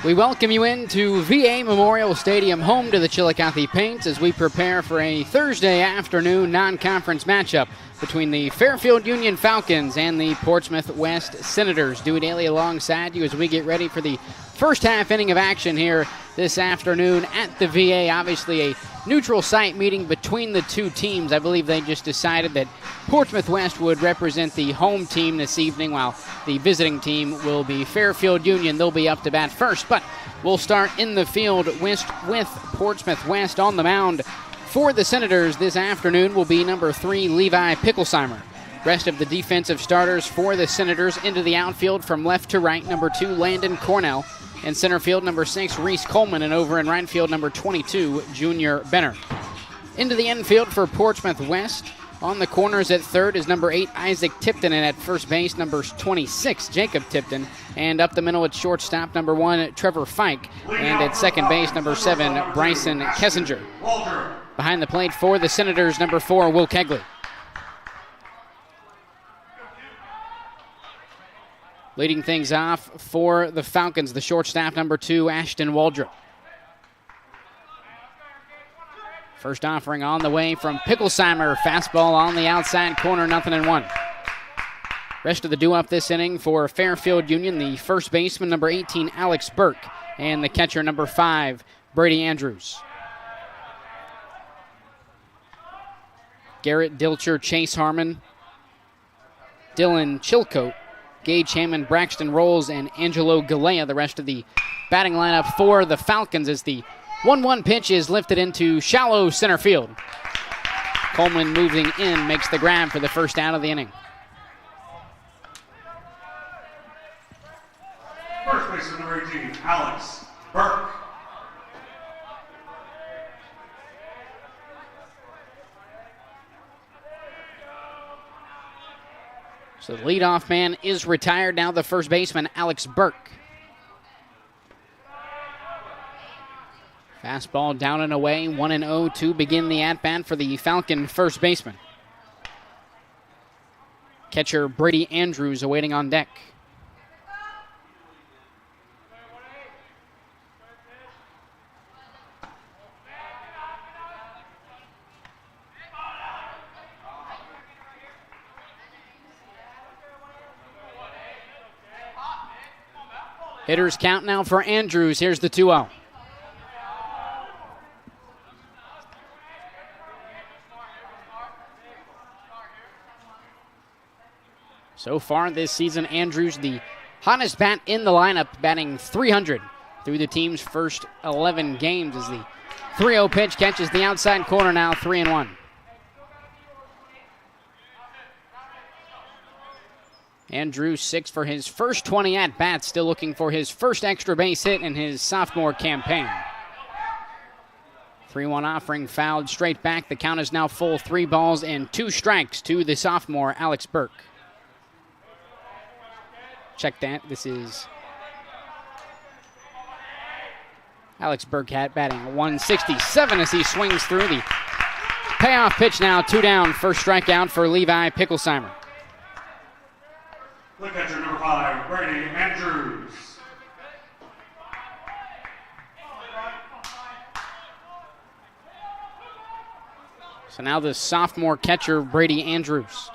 We welcome you into VA Memorial Stadium, home to the Chillicothe Paints, as we prepare for a Thursday afternoon non-conference matchup between the Fairfield Union Falcons and the Portsmouth West Senators. Dewey Daly alongside you as we get ready for the first half inning of action here this afternoon at the VA. Obviously a neutral site meeting between the two teams. I believe they just decided that Portsmouth West would represent the home team this evening, while the visiting team will be Fairfield Union. They'll be up to bat first, but we'll start in the field with Portsmouth West. On the mound for the Senators this afternoon will be number 3, Levi Picklesheimer. Rest of the defensive starters for the Senators into the outfield from left to right, number 2, Landon Cornell. In center field, number 6, Reese Coleman. And over in right field, number 22, Junior Benner. Into the infield for Portsmouth West. On the corners at third is number 8, Isaac Tipton. And at first base, number 26, Jacob Tipton. And up the middle at shortstop, number 1, Trevor Fike. And at second base, number 7, Bryson Kessinger. Behind the plate for the Senators, number 4, Will Kegley. Leading things off for the Falcons, the shortstop, number 2, Ashton Waldrop. First offering on the way from Picklesheimer. Fastball on the outside corner, 0-1. Rest of the due-up this inning for Fairfield Union, the first baseman, number 18, Alex Burke, and the catcher, number 5, Brady Andrews. Garrett Dilcher, Chase Harmon, Dylan Chillicothe, Gage Hammond, Braxton Rolls, and Angelo Galea, the rest of the batting lineup for the Falcons, as the 1-1 pitch is lifted into shallow center field. Coleman moving in, makes the grab for the first out of the inning. First baseman, number 18, Alex Burke. So the leadoff man is retired. Now the first baseman, Alex Burke. Fastball down and away, 1-0 to begin the at-bat for the Falcon first baseman. Catcher Brady Andrews awaiting on deck. Hitters count now for Andrews. Here's the 2-0. So far this season, Andrews, the hottest bat in the lineup, batting .300 through the team's first 11 games, as the 3-0 pitch catches the outside corner, now 3-1. Andrews 6 for his first 20 at-bats, still looking for his first extra base hit in his sophomore campaign. 3-1 offering fouled straight back. The count is now full, 3 balls and 2 strikes to the sophomore Alex Burke. Check that. This is Alex Burke batting 167 as he swings through the payoff pitch now. 2 down, first strikeout for Levi Picklesheimer. The catcher, number 5, Brady Andrews. So now the sophomore catcher, Brady Andrews.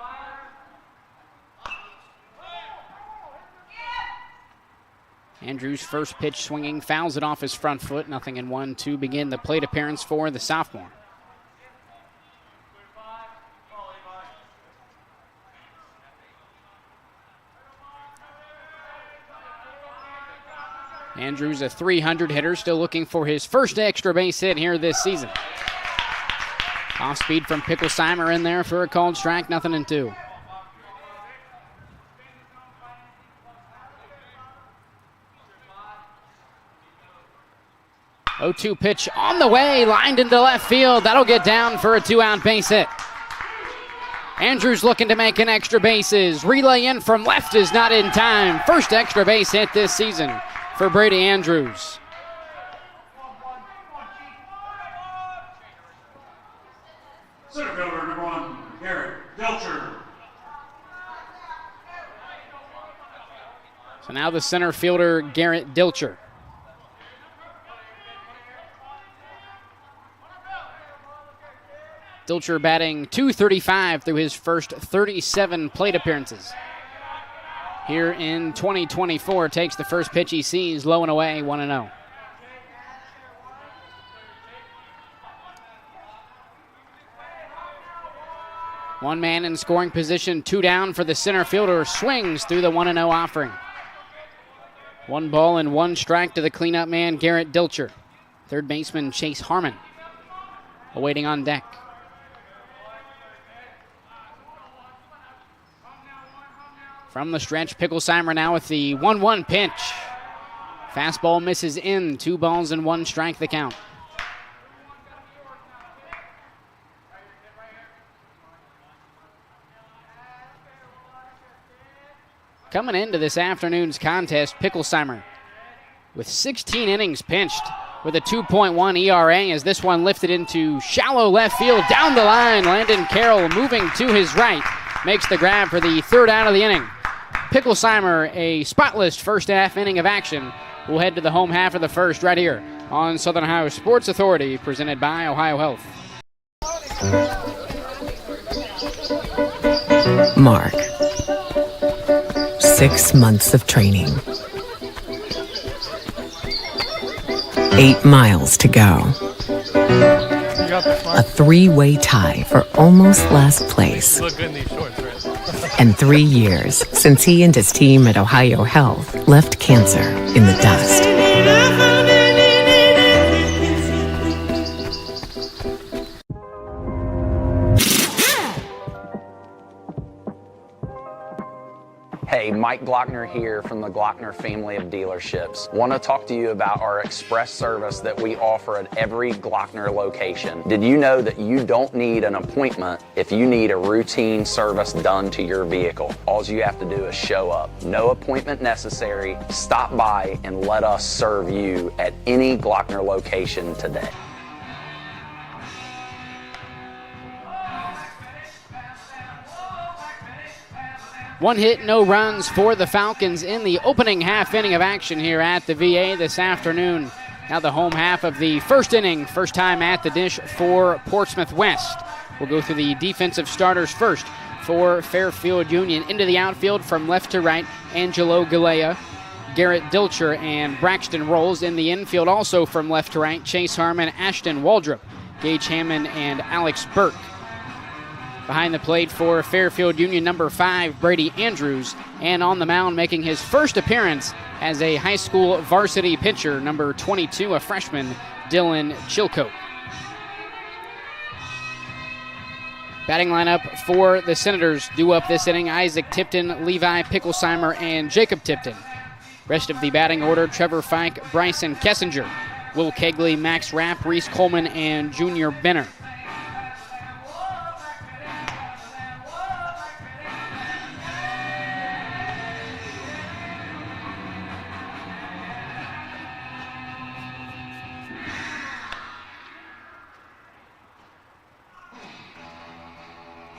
Andrews' first pitch swinging, fouls it off his front foot. 0-1 to begin the plate appearance for the sophomore. Andrews, a .300 hitter, still looking for his first extra base hit here this season. Off speed from Picklesheimer in there for a called strike, 0-2. .02 pitch on the way, lined into left field. That'll get down for a 2-out base hit. Andrews looking to make an extra bases. Relay in from left is not in time. First extra base hit this season for Brady Andrews. Center fielder, number 1, Garrett Dilcher. So now the center fielder, Garrett Dilcher. Dilcher batting .235 through his first 37 plate appearances. Here in 2024, takes the first pitch he sees, low and away, 1-0. One man in scoring position, 2 down for the center fielder, swings through the 1-0 offering. 1 ball and 1 strike to the cleanup man, Garrett Dilcher. Third baseman, Chase Harmon, awaiting on deck. From the stretch, Picklesheimer now with the 1-1 pitch. Fastball misses in, 2 balls and 1 strike the count. Coming into this afternoon's contest, Picklesheimer with 16 innings pitched with a 2.1 ERA as this one lifted into shallow left field. Down the line, Landon Carroll moving to his right, makes the grab for the 3rd out of the inning. Picklesheimer, a spotless first half inning of action. We'll head to the home half of the first right here on Southern Ohio Sports Authority, presented by OhioHealth. Mark. 6 months of training. 8 miles to go. A 3-way tie for almost last place. Look good in these shorts, right? And 3 years since he and his team at OhioHealth left cancer in the dust. Hey, Mike Glockner here from the Glockner family of dealerships. Want to talk to you about our express service that we offer at every Glockner location. Did you know that you don't need an appointment if you need a routine service done to your vehicle? All you have to do is show up. No appointment necessary. Stop by and let us serve you at any Glockner location today. One hit, no runs for the Falcons in the opening half inning of action here at the VA this afternoon. Now the home half of the first inning, first time at the dish for Portsmouth West. We'll go through the defensive starters first for Fairfield Union. Into the outfield from left to right, Angelo Galea, Garrett Dilcher, and Braxton Rolls. In the infield also from left to right, Chase Harmon, Ashton Waldrop, Gage Hammond, and Alex Burke. Behind the plate for Fairfield Union, number 5, Brady Andrews. And on the mound, making his first appearance as a high school varsity pitcher, number 22, a freshman, Dylan Chillicothe. Batting lineup for the Senators due up this inning: Isaac Tipton, Levi Picklesheimer, and Jacob Tipton. Rest of the batting order: Trevor Fike, Bryson Kessinger, Will Kegley, Max Rapp, Reese Coleman, and Junior Benner.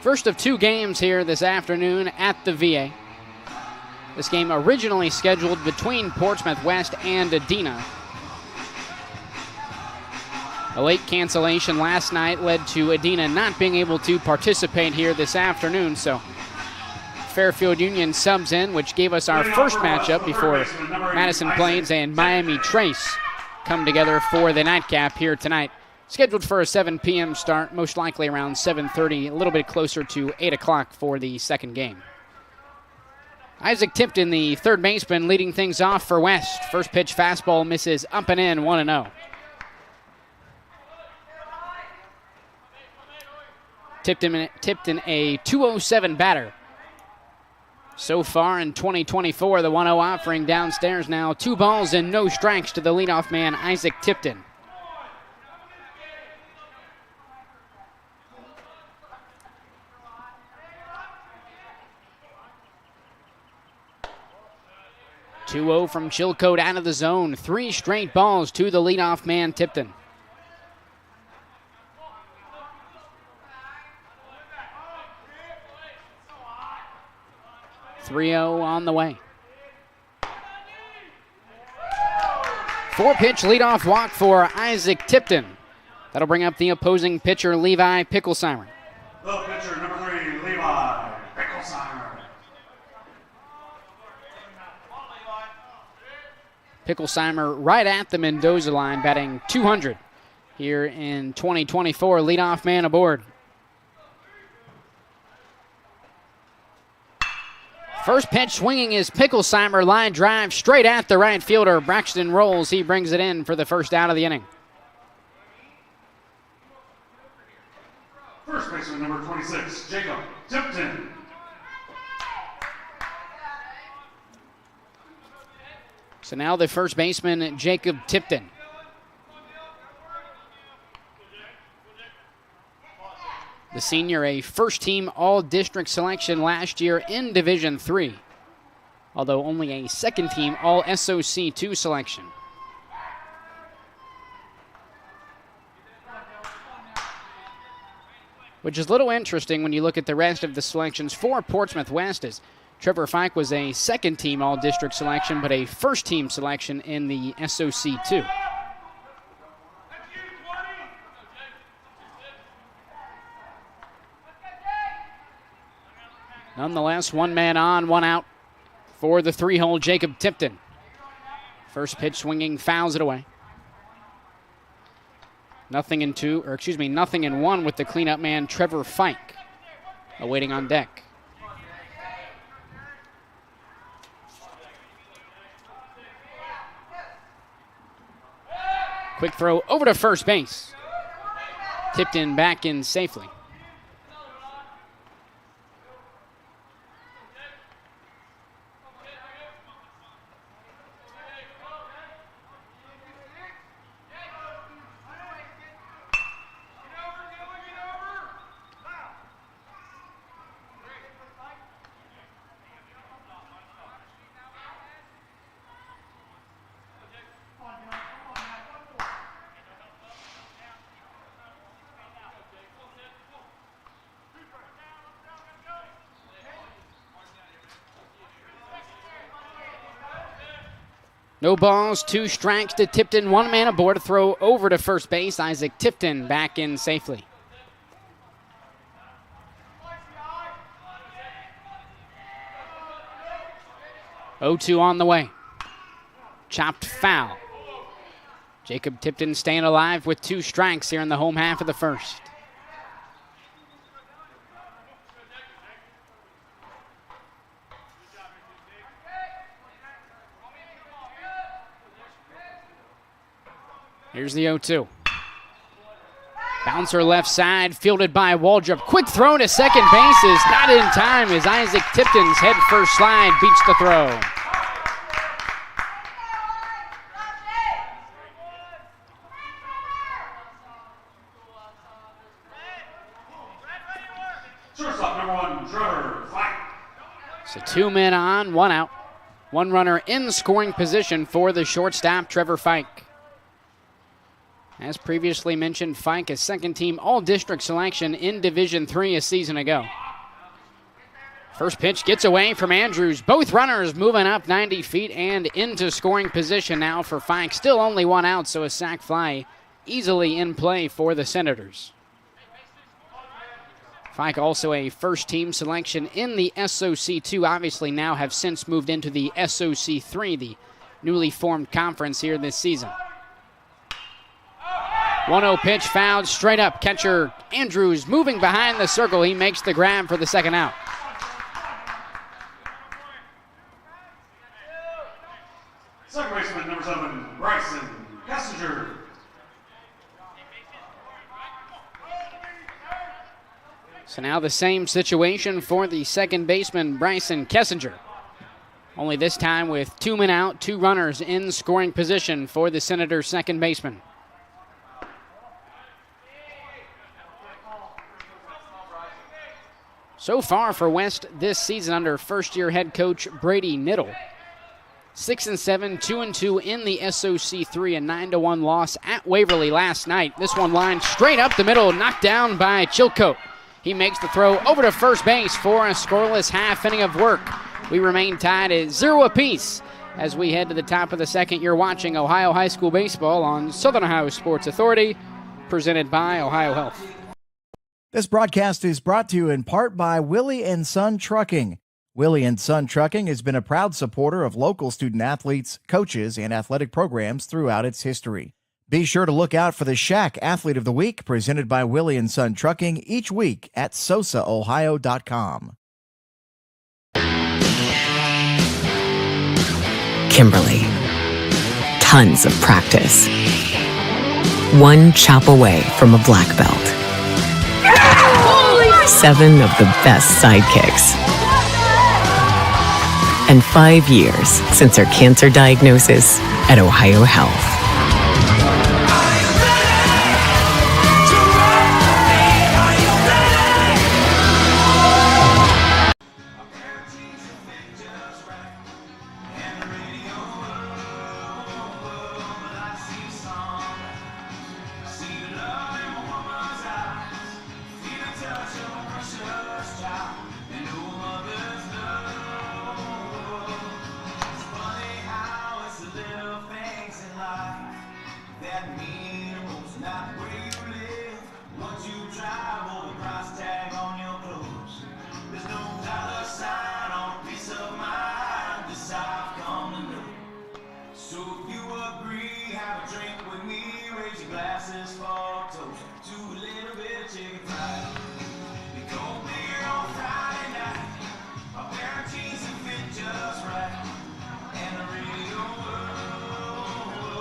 First of 2 games here this afternoon at the VA. This game originally scheduled between Portsmouth West and Adena. A late cancellation last night led to Adena not being able to participate here this afternoon, so Fairfield Union subs in, which gave us our first matchup before Madison Plains and Miami Trace come together for the nightcap here tonight. Scheduled for a 7 p.m. start, most likely around 7:30, a little bit closer to 8 o'clock for the second game. Isaac Tipton, the third baseman, leading things off for West. First pitch fastball misses up and in, 1-0. Tipton a .207 batter. So far in 2024, the 1-0 offering downstairs now. 2 balls and no strikes to the leadoff man, Isaac Tipton. .2-0 from Chillicothe out of the zone. 3 straight balls to the leadoff man, Tipton. .3-0 on the way. 4-pitch leadoff walk for Isaac Tipton. That'll bring up the opposing pitcher, Levi Picklesheimer. The pitcher, number 3, Levi Picklesheimer. Picklesheimer right at the Mendoza line, batting 200 here in 2024. Leadoff man aboard. First pitch swinging is Picklesheimer. Line drive straight at the right fielder. Braxton rolls. He brings it in for the first out of the inning. First baseman, number 26, Jacob Tipton. So now the first baseman, Jacob Tipton. The senior, a first-team All-District selection last year in Division III, although only a second-team All-SOC 2 selection. Which is a little interesting when you look at the rest of the selections for Portsmouth West, as Trevor Fike was a second-team All-District selection, but a first-team selection in the SOC 2. Nonetheless, one man on, one out for the 3-hole Jacob Tipton. First pitch swinging, fouls it away. Nothing in one with the cleanup man, Trevor Fike, awaiting on deck. Quick throw over to first base. Tipton back in safely. No balls, 2 strikes to Tipton, 1 man aboard to throw over to first base. Isaac Tipton back in safely. Oh-2 on the way. Chopped foul. Jacob Tipton staying alive with 2 strikes here in the home half of the first. Here's the 0-2. Bouncer left side, fielded by Waldrop. Quick throw to second base is not in time as Isaac Tipton's head first slide beats the throw. Shortstop, number 1, Trevor Fike. So 2 men on, 1 out. 1 runner in scoring position for the shortstop, Trevor Fike. As previously mentioned, Fike, a second-team All-District selection in Division III a season ago. First pitch gets away from Andrews. Both runners moving up 90 feet and into scoring position now for Fike. Still only 1 out, so a sac fly easily in play for the Senators. Fike also a first-team selection in the SOC 2. Obviously now have since moved into the SOC 3, the newly formed conference here this season. 1-0 pitch fouled straight up. Catcher Andrews moving behind the circle. He makes the grab for the second out. Second baseman, number 7, Bryson Kessinger. So now the same situation for the second baseman, Bryson Kessinger. Only this time with 2 men out, 2 runners in scoring position for the Senators' second baseman. So far for West this season under first-year head coach Brady Niddle. 6-7, 2-2 in the SOC 3, a 9-1 loss at Waverly last night. This one lined straight up the middle, knocked down by Chillicothe. He makes the throw over to first base for a scoreless half inning of work. We remain tied at 0 apiece as we head to the top of the second. You're watching Ohio High School Baseball on Southern Ohio Sports Authority, presented by OhioHealth. This broadcast is brought to you in part by Willie & Son Trucking. Willie & Son Trucking has been a proud supporter of local student athletes, coaches, and athletic programs throughout its history. Be sure to look out for the Shack Athlete of the Week presented by Willie & Son Trucking each week at SOSAOhio.com. Kimberly. Tons of practice. One chop away from a black belt. 7 of the best sidekicks. And 5 years since her cancer diagnosis at OhioHealth.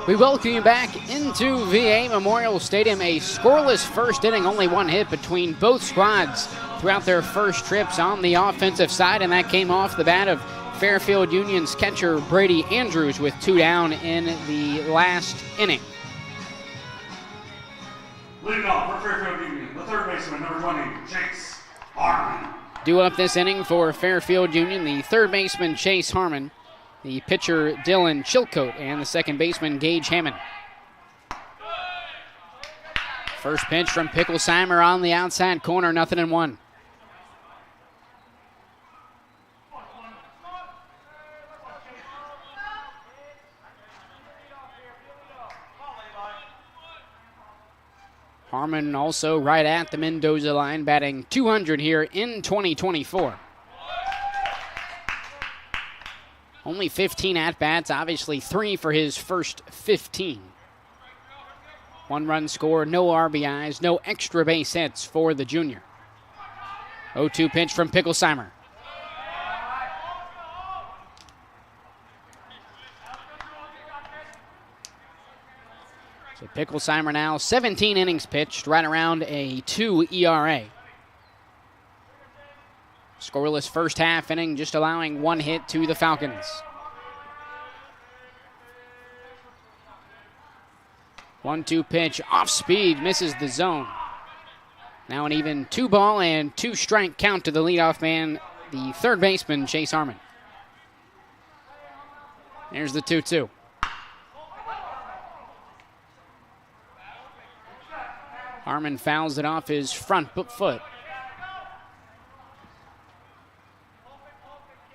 We welcome you back into VA Memorial Stadium. A scoreless first inning, only one hit between both squads throughout their first trips on the offensive side, and that came off the bat of Fairfield Union's catcher Brady Andrews with 2 down in the last inning. Leading off for Fairfield Union, the third baseman, number 20, Chase Harmon. Due up this inning for Fairfield Union, the third baseman Chase Harmon, the pitcher Dylan Chillicothe, and the second baseman Gage Hammond. First pitch from Picklesheimer on the outside corner, 0-1. Harmon also right at the Mendoza line, batting .200 here in 2024. Only 15 at-bats, obviously 3 for his first 15. 1 run score, no RBIs, no extra base hits for the junior. 0-2 pitch from Picklesheimer. So Picklesheimer now 17 innings pitched, right around a 2 ERA. Scoreless first half inning, just allowing 1 hit to the Falcons. 1-2 pitch, off speed, misses the zone. Now an even 2-ball and 2-strike count to the leadoff man, the third baseman, Chase Harmon. There's the 2-2. Harmon fouls it off his front foot.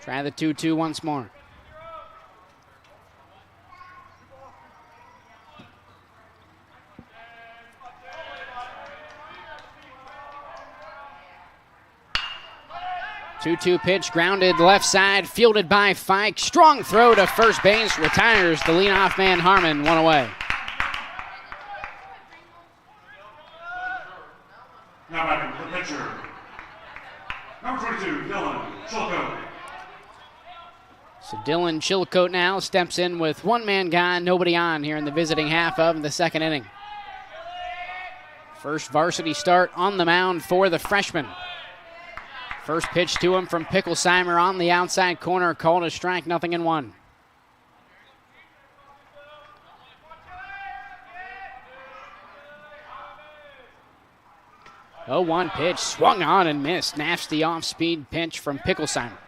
Try the 2-2 once more. Two-two pitch, grounded left side, fielded by Fike. Strong throw to first base, retires the leadoff man Harmon, 1 away. Now back to the pitcher, number 22, Dylan Chillicothe. So Dylan Chillicothe now steps in with 1-man guy, nobody on here in the visiting half of the second inning. First varsity start on the mound for the freshman. First pitch to him from Picklesheimer on the outside corner, called a strike, 0-1. 0-1 pitch, swung on and missed. Nasty off-speed pitch from Picklesheimer.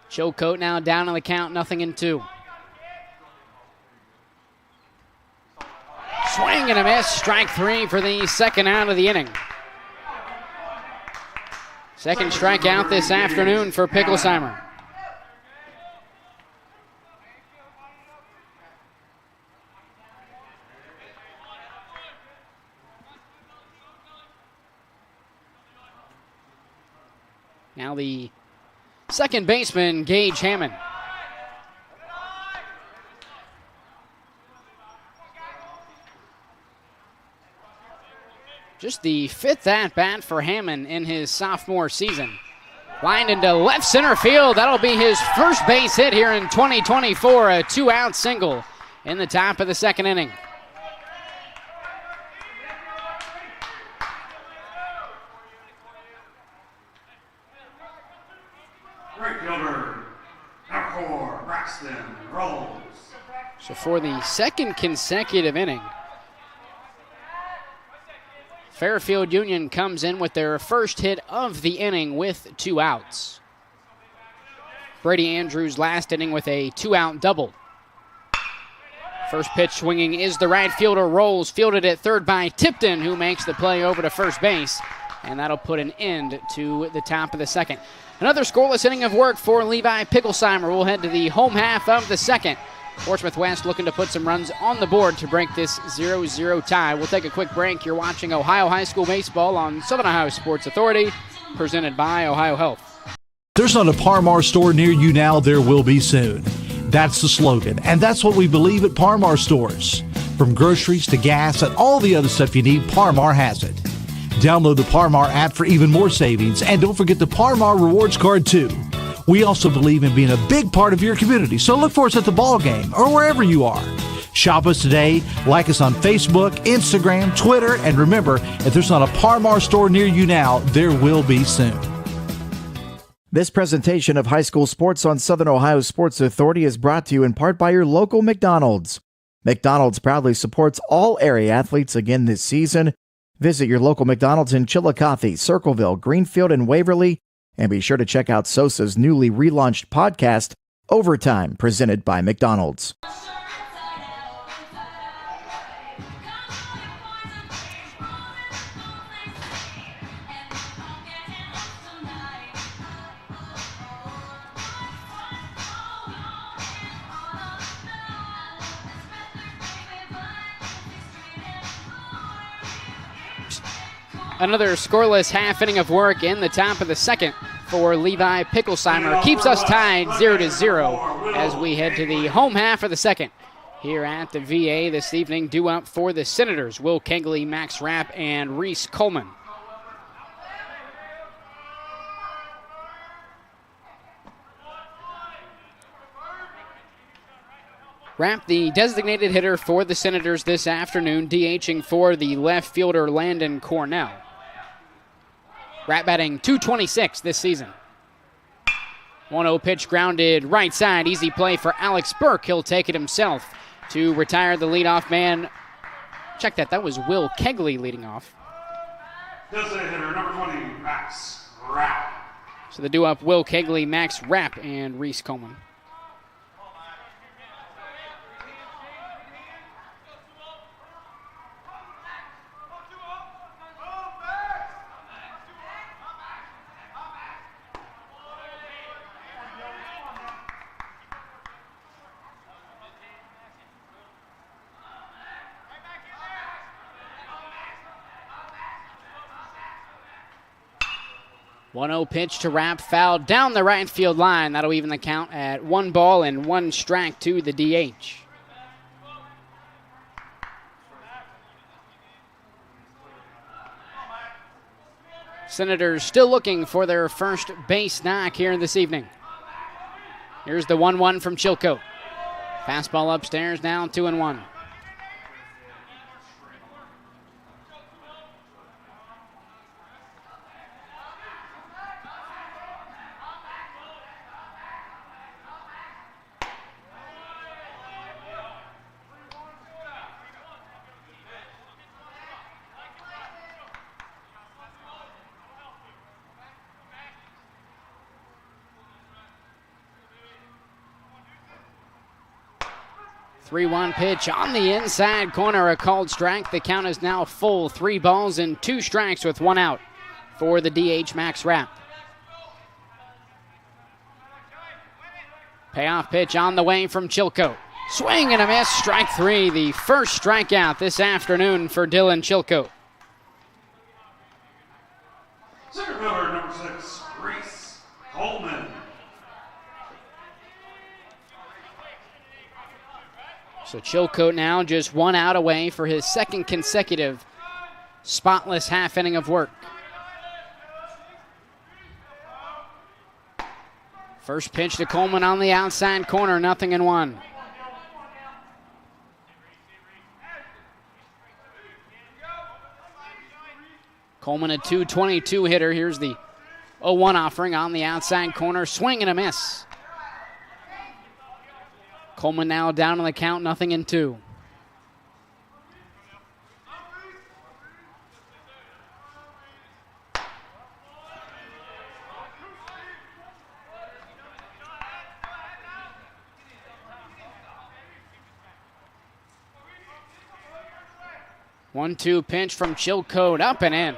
Chillicothe now down on the count, 0-2. Swing and a miss, strike 3 for the second out of the inning. Second strikeout this afternoon for Picklesheimer. Now the second baseman, Gage Hammond. Just the fifth at-bat for Hammond in his sophomore season. Lined into left center field. That'll be his first base hit here in 2024, a two-out single in the top of the second inning. Right fielder, number 4, Braxton Rolls. So for the second consecutive inning, Fairfield Union comes in with their first hit of the inning with 2 outs. Brady Andrews last inning with a 2-out double. First pitch swinging is the right fielder, Rolls, fielded at third by Tipton, who makes the play over to first base, and that'll put an end to the top of the second. Another scoreless inning of work for Levi Picklesheimer. We'll head to the home half of the second. Portsmouth West looking to put some runs on the board to break this 0-0 tie. We'll take a quick break. You're watching Ohio High School Baseball on Southern Ohio Sports Authority, presented by OhioHealth. There's not a Parmar store near you now, there will be soon. That's the slogan, and that's what we believe at Parmar stores. From groceries to gas and all the other stuff you need, Parmar has it. Download the Parmar app for even more savings, and don't forget the Parmar Rewards Card too. We also believe in being a big part of your community, so look for us at the ball game or wherever you are. Shop us today, like us on Facebook, Instagram, Twitter, and remember, if there's not a Parmar store near you now, there will be soon. This presentation of high school sports on Southern Ohio Sports Authority is brought to you in part by your local McDonald's. McDonald's proudly supports all area athletes again this season. Visit your local McDonald's in Chillicothe, Circleville, Greenfield, and Waverly. And be sure to check out SOSA's newly relaunched podcast, Overtime, presented by McDonald's. Another scoreless half inning of work in the top of the second for Levi Picklesheimer. Keeps us tied 0-0 as we head to the home half of the second. Here at the VA this evening, due up for the Senators, Will Kegley, Max Rapp, and Reese Coleman. Rapp, the designated hitter for the Senators this afternoon, DHing for the left fielder Landon Cornell. Rapp batting .226 this season. 1-0 pitch grounded right side. Easy play for Alex Burke. He'll take it himself to retire the leadoff man. Check that. That was Will Kegley leading off. Designated hitter number 20, Max Rapp. So the due up Will Kegley, Max Rapp, and Reese Coleman. .1-0 pitch to Rapp, fouled down the right field line. That'll even the count at 1 ball and 1 strike to the DH. Senators still looking for their first base knock here this evening. Here's the 1-1 from Chillicothe. Fastball upstairs, now 2-1. .3-1 pitch on the inside corner, a called strike. The count is now full. 3 balls and 2 strikes with 1 out for the DH, Max Rapp. Payoff pitch on the way from Chillicothe. Swing and a miss, strike 3. The first strikeout this afternoon for Dylan Chillicothe. Center fielder number 6, Reese So Chillicothe now just one out away for his second consecutive spotless half inning of work. First pitch to Coleman on the outside corner, 0-1. Coleman a .222 hitter. Here's the 0-1 offering on the outside corner. Swing and a miss. Coleman now down on the count, 0-2. One-two pitch from Chillicothe, up and in.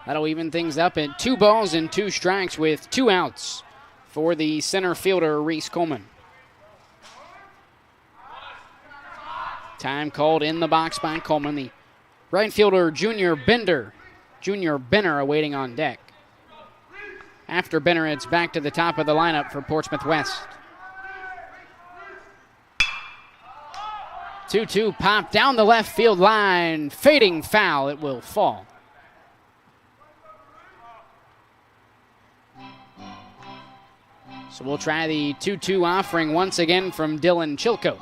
That'll even things up at 2 balls and 2 strikes with 2 outs for the center fielder, Reese Coleman. Time called in the box by Coleman. The right fielder, Junior Benner, awaiting on deck. After Benner, it's back to the top of the lineup for Portsmouth West. 2-2 pop down the left field line. Fading foul. It will fall. So we'll try the 2-2 offering once again from Dylan Chillicothe.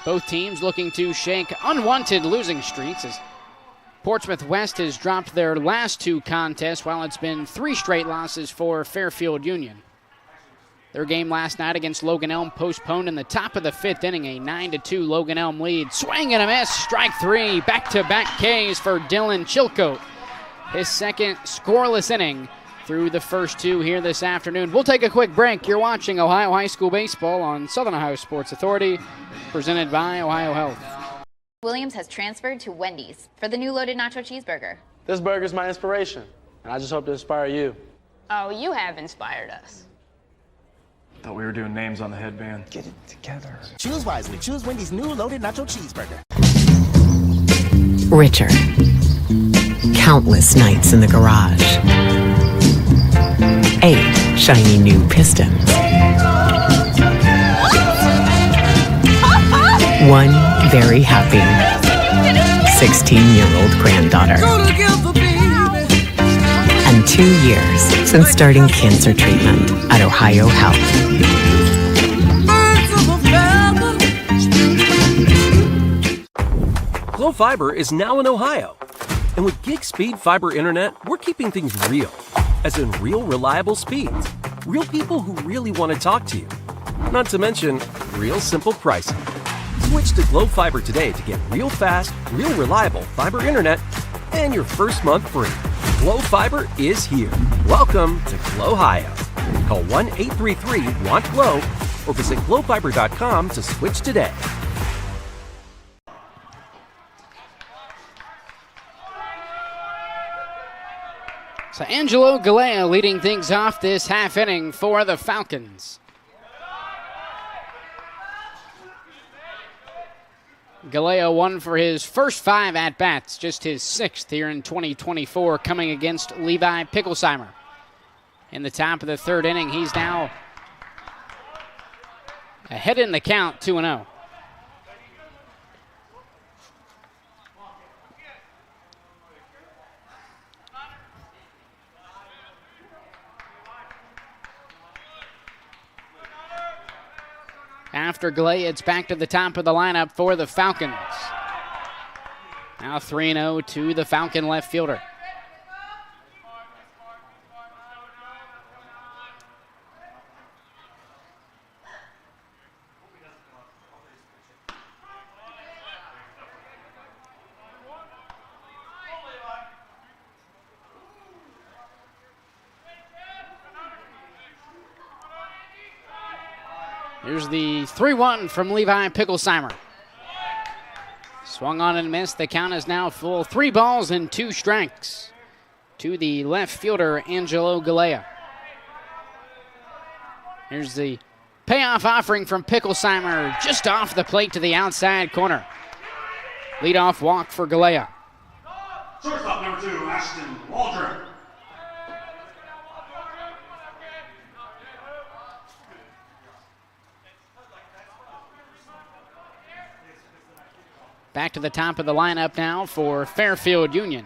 Both teams looking to shake unwanted losing streaks as Portsmouth West has dropped their last 2 contests while it's been 3 straight losses for Fairfield Union. Their game last night against Logan Elm postponed in the top of the 5th inning, a 9-2 Logan Elm lead. Swing and a miss, strike 3, back-to-back Ks for Dylan Chillicothe. His second scoreless inning through the first 2 here this afternoon. We'll take a quick break. You're watching Ohio High School Baseball on Southern Ohio Sports Authority, presented by OhioHealth. Williams has transferred to Wendy's for the new loaded nacho cheeseburger. This burger's my inspiration, and I just hope to inspire you. Oh, you have inspired us. Thought we were doing names on the headband. Get it together. Choose wisely. Choose Wendy's new loaded nacho cheeseburger. Richer. Countless nights in the garage. 8 shiny new pistons. 1 very happy 16-year-old granddaughter. And 2 years since starting cancer treatment at OhioHealth. Glo Fiber is now in Ohio. And with gig speed fiber internet, we're keeping things real. As in real reliable speeds. Real people who really want to talk to you. Not to mention, real simple pricing. Switch to Glo Fiber today to get real fast, real reliable fiber internet and your first month free. Glo Fiber is here. Welcome to Glo-Hio. Call 1-833-WANT-GLO or visit glofiber.com to switch today. So Angelo Galea leading things off this half inning for the Falcons. Galea won for his first 5 at-bats, just his 6th here in 2024, coming against Levi Picklesheimer. In the top of the 3rd inning, he's now ahead in the count, 2-0. After Galea, it's back to the top of the lineup for the Falcons. Now 3-0 to the Falcon left fielder. Here's the 3-1 from Levi Picklesheimer. Swung on and missed. The count is now full. 3 balls and 2 strikes to the left fielder, Angelo Galea. Here's the payoff offering from Picklesheimer, just off the plate to the outside corner. Leadoff walk for Galea. Shortstop number 2, Ashton Waldron. Back to the top of the lineup now for Fairfield Union,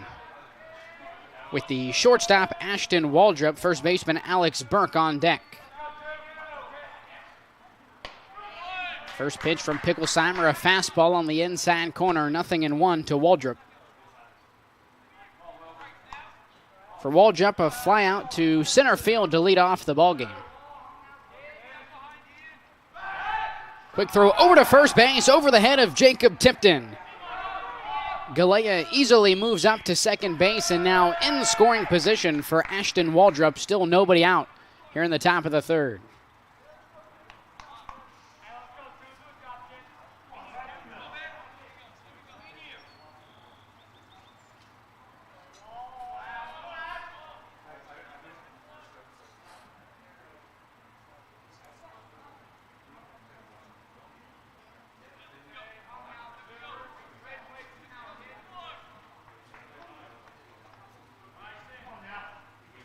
with the shortstop Ashton Waldrop, first baseman Alex Burke on deck. First pitch from Picklesheimer, a fastball on the inside corner, 0-1 to Waldrop. For Waldrop, a fly out to center field to lead off the ballgame. Quick throw over to first base, over the head of Jacob Tipton. Galea easily moves up to second base and now in scoring position for Ashton Waldrop. Still nobody out here in the top of the third.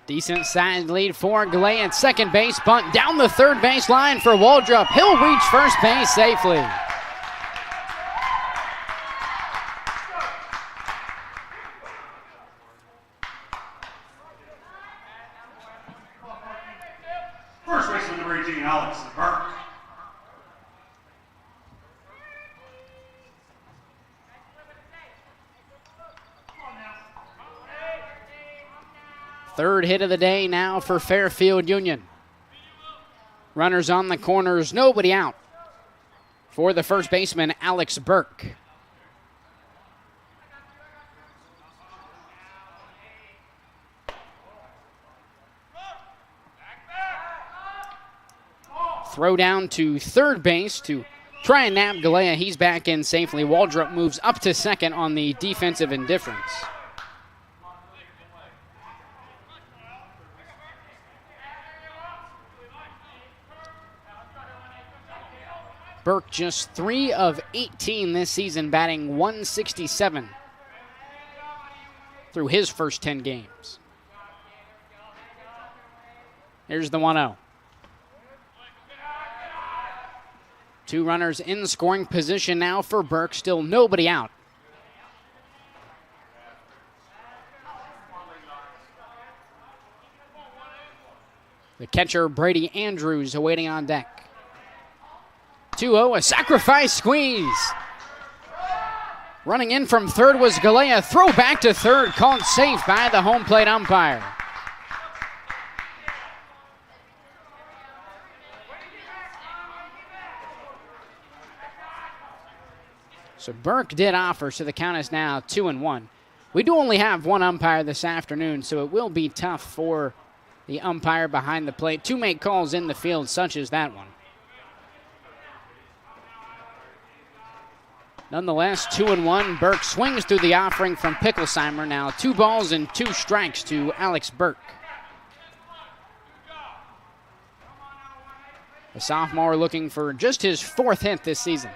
Decent side lead for Galea at second base. Bunt down the third base line for Waldrop. He'll reach first base safely. First baseman number 18, Alex Burke. Third hit of the day now for Fairfield Union. Runners on the corners, nobody out for the first baseman, Alex Burke. Throw down to third base to try and nab Galea. He's back in safely. Waldrop moves up to second on the defensive indifference. Burke just 3 of 18 this season, batting .167 through his first 10 games. Here's the 1-0. Two runners in scoring position now for Burke, still nobody out. The catcher, Brady Andrews, awaiting on deck. 2-0, a sacrifice squeeze. Running in from third was Galea. Throw back to third, called safe by the home plate umpire. So Burke did offer, so the count is now 2-1. We do only have one umpire this afternoon, so it will be tough for the umpire behind the plate to make calls in the field such as that one. Nonetheless, 2-1. Burke swings through the offering from Picklesheimer. Now 2 balls and 2 strikes to Alex Burke. The sophomore looking for just his 4th hit this season.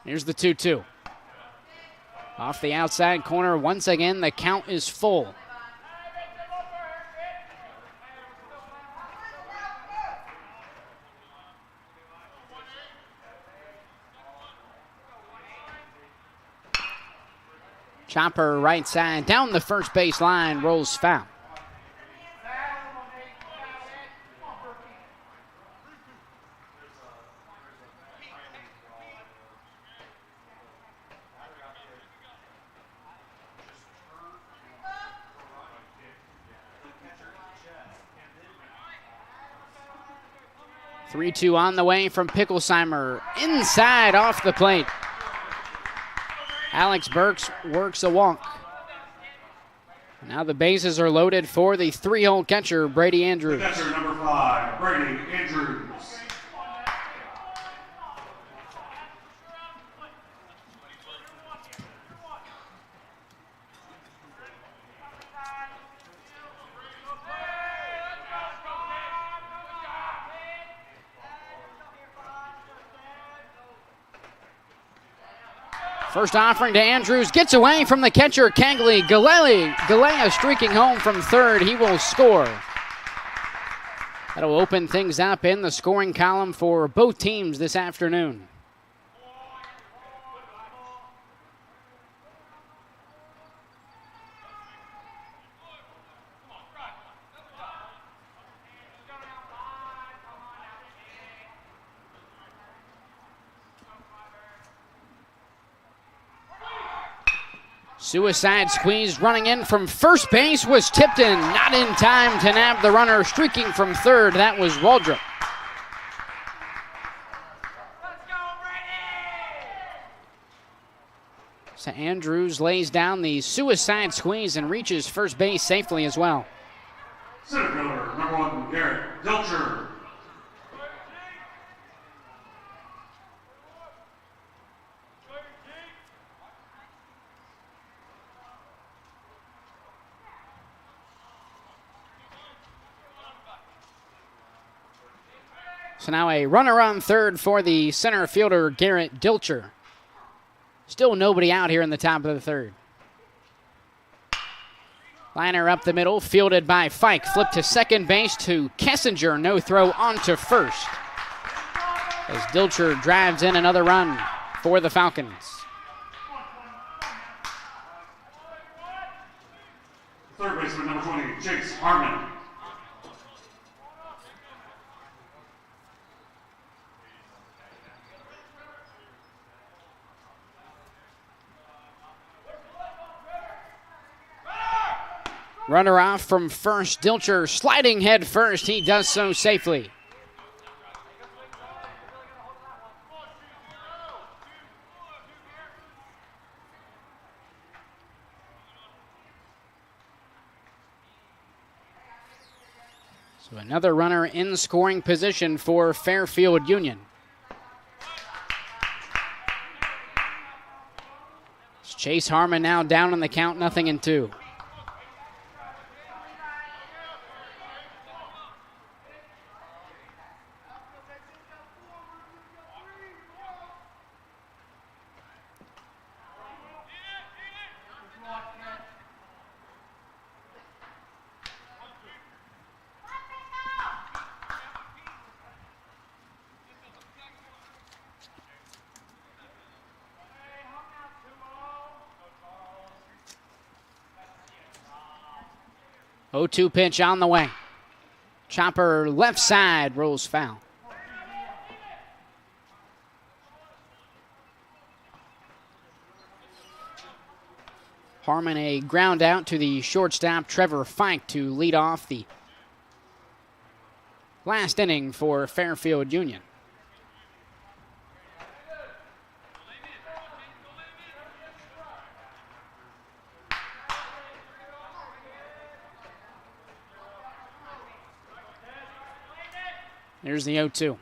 Here's the 2-2. Off the outside corner, once again, the count is full. Chopper right side, down the first base line, rolls foul. Three-two on the way from Picklesheimer, inside off the plate. Alex Burke works a walk. Now the bases are loaded for the 3-hole catcher, Brady Andrews. The catcher, number 5, Brady Andrews. First offering to Andrews, gets away from the catcher, Kangley. Galea streaking home from third. He will score. That'll open things up in the scoring column for both teams this afternoon. Suicide squeeze running in from first base was tipped in, not in time to nab the runner streaking from third. That was Waldrop. So Andrews lays down the suicide squeeze and reaches first base safely as well. Center fielder, number 1, Garrett Dilcher. So now a runner on third for the center fielder, Garrett Dilcher. Still nobody out here in the top of the third. Liner up the middle, fielded by Fike. Flip to second base to Kessinger. No throw on to first, as Dilcher drives in another run for the Falcons. Third baseman, number 20, Chase Harmon. Runner off from first, Dilcher sliding head first. He does so safely. So another runner in scoring position for Fairfield Union. It's Chase Harmon now down on the count, 0-2. Oh, 0-2 pitch on the way. Chopper left side, rolls foul. Harmon a ground out to the shortstop, Trevor Fike, to lead off the last inning for Fairfield Union. Here's the 0-2.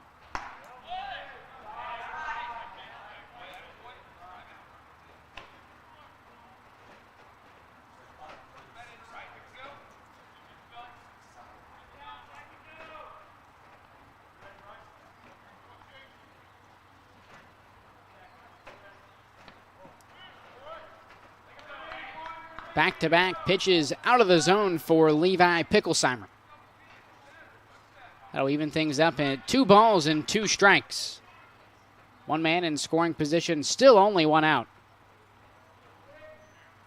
Back-to-back pitches out of the zone for Levi Picklesheimer. That'll even things up at 2 balls and 2 strikes. One man in scoring position, still only 1 out.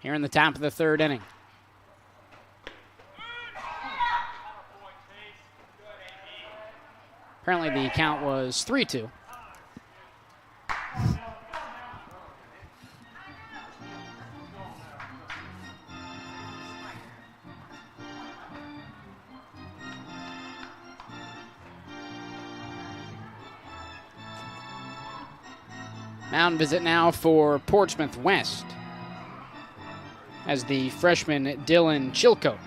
Here in the top of the third inning. Apparently the count was 3-2. Mound visit now for Portsmouth West, as the freshman Dylan Chillicothe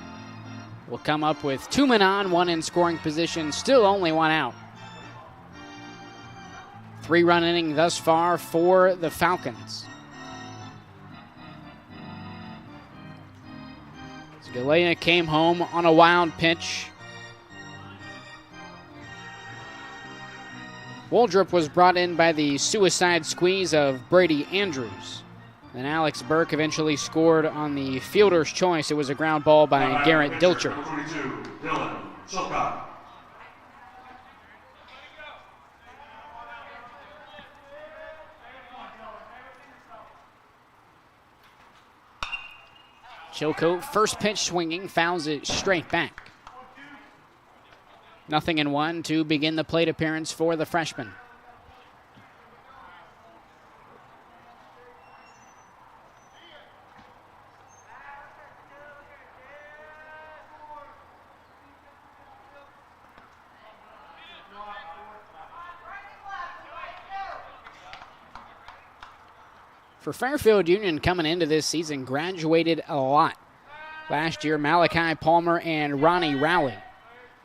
will come up with 2 men on, 1 in scoring position, still only 1 out. 3-run inning thus far for the Falcons. Galea came home on a wild pitch. Waldrop was brought in by the suicide squeeze of Brady Andrews. Then Alex Burke eventually scored on the fielder's choice. It was a ground ball by Garrett Dilcher. 22, Dylan Chillicothe. Chillicothe, first pitch swinging, fouls it straight back. 0-1 to begin the plate appearance for the freshman. For Fairfield Union coming into this season, graduated a lot. Last year, Malachi Palmer and Ronnie Rowley,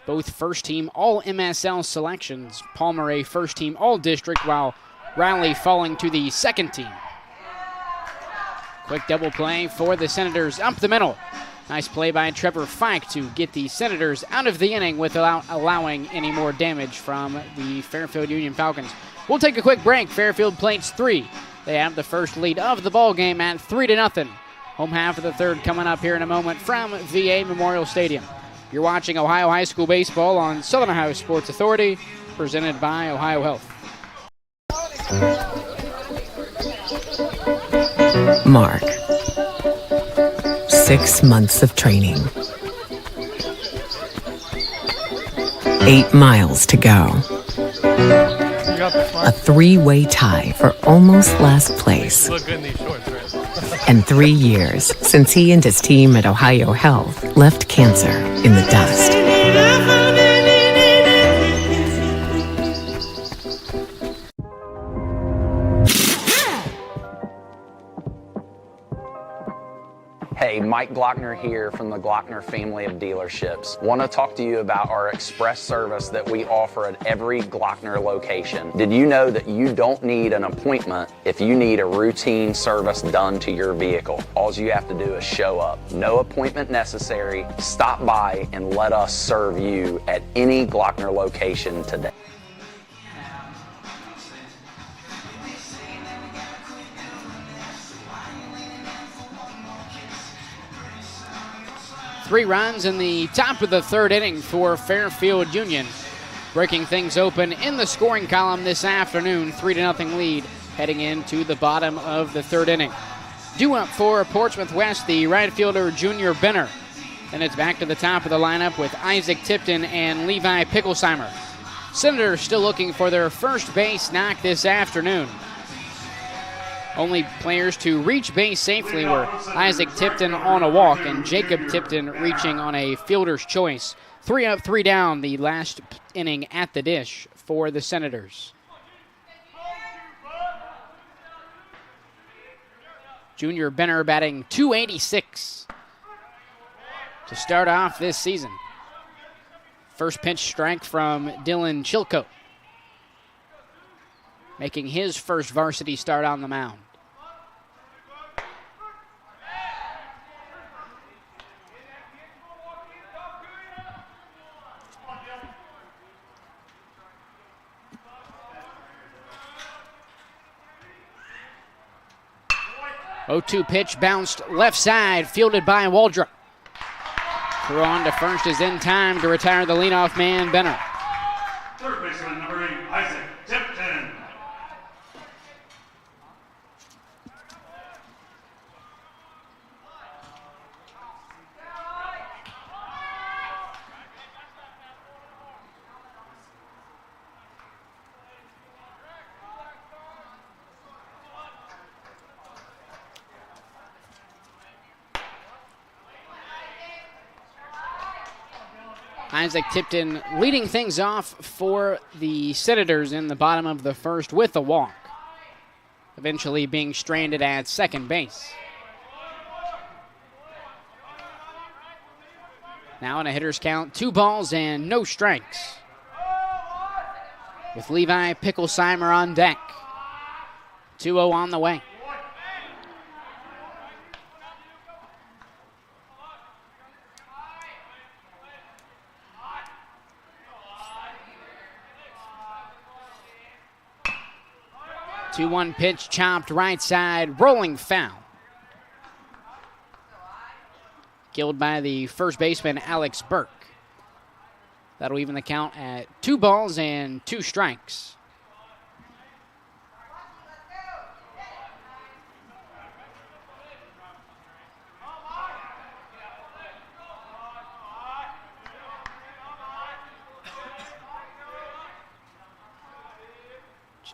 both first-team All-MSL selections. Palmer a first-team All-District, while Rowley falling to the second team. Quick double play for the Senators up the middle. Nice play by Trevor Fike to get the Senators out of the inning without allowing any more damage from the Fairfield Union Falcons. We'll take a quick break. Fairfield plates 3. They have the first lead of the ball game at 3-0. Home half of the third coming up here in a moment from VA Memorial Stadium. You're watching Ohio High School Baseball on Southern Ohio Sports Authority, presented by OhioHealth. Mark. 6 months of training. 8 miles to go. A 3-way tie for almost last place. Look good in these shorts, right? And 3 years since he and his team at OhioHealth left cancer in the dust. Hey, Mike Glockner here from the Glockner family of dealerships. Want to talk to you about our express service that we offer at every Glockner location. Did you know that you don't need an appointment if you need a routine service done to your vehicle? All you have to do is show up. No appointment necessary. Stop by and let us serve you at any Glockner location today. Three runs in the top of the third inning for Fairfield Union. Breaking things open in the scoring column this afternoon, 3-0 lead heading into the bottom of the third inning. Due up for Portsmouth West, the right fielder Junior Benner. Then it's back to the top of the lineup with Isaac Tipton and Levi Picklesheimer. Senators still looking for their first base knock this afternoon. Only players to reach base safely were Isaac Tipton on a walk and Jacob Tipton reaching on a fielder's choice. 3 up, 3 down the last inning at the dish for the Senators. Junior Benner batting .286 to start off this season. First pitch strike from Dylan Chillicothe, making his first varsity start on the mound. Oh, 0-2 pitch bounced left side, fielded by Waldrop. Throw on to first is in time to retire the leadoff man, Benner. Third baseman, number 8, Isaac Tipton. Isaac Tipton leading things off for the Senators in the bottom of the first with a walk, eventually being stranded at second base. Now in a hitter's count, 2 balls and no strikes, with Levi Picklesheimer on deck. 2-0 on the way. Two-one pitch chopped right side, rolling foul. Killed by the first baseman, Alex Burke. That'll even the count at 2 balls and 2 strikes.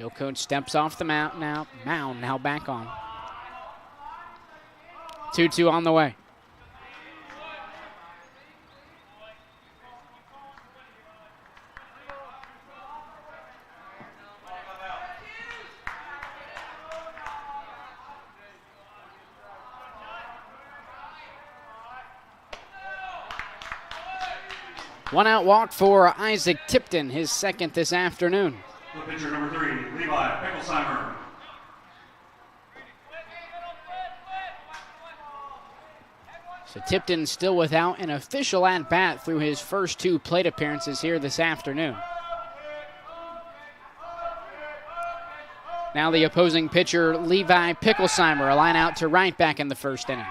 Chillicothe steps off the mound now back on. 2-2 on the way. One out walk for Isaac Tipton, his second this afternoon. The pitcher number 3, Levi Picklesheimer. So Tipton still without an official at-bat through his first 2 plate appearances here this afternoon. Now the opposing pitcher, Levi Picklesheimer, a line out to right back in the first inning.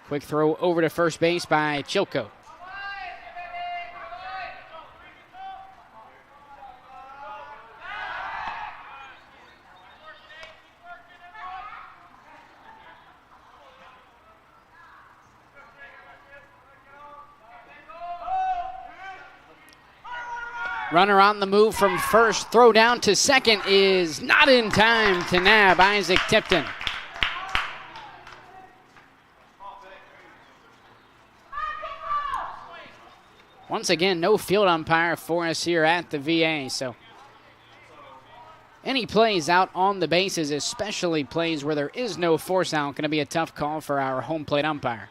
Quick throw over to first base by Chillicothe. Runner on the move from first. Throw down to second is not in time to nab Isaac Tipton. Once again, no field umpire for us here at the VA, so any plays out on the bases, especially plays where there is no force out, going to be a tough call for our home plate umpire.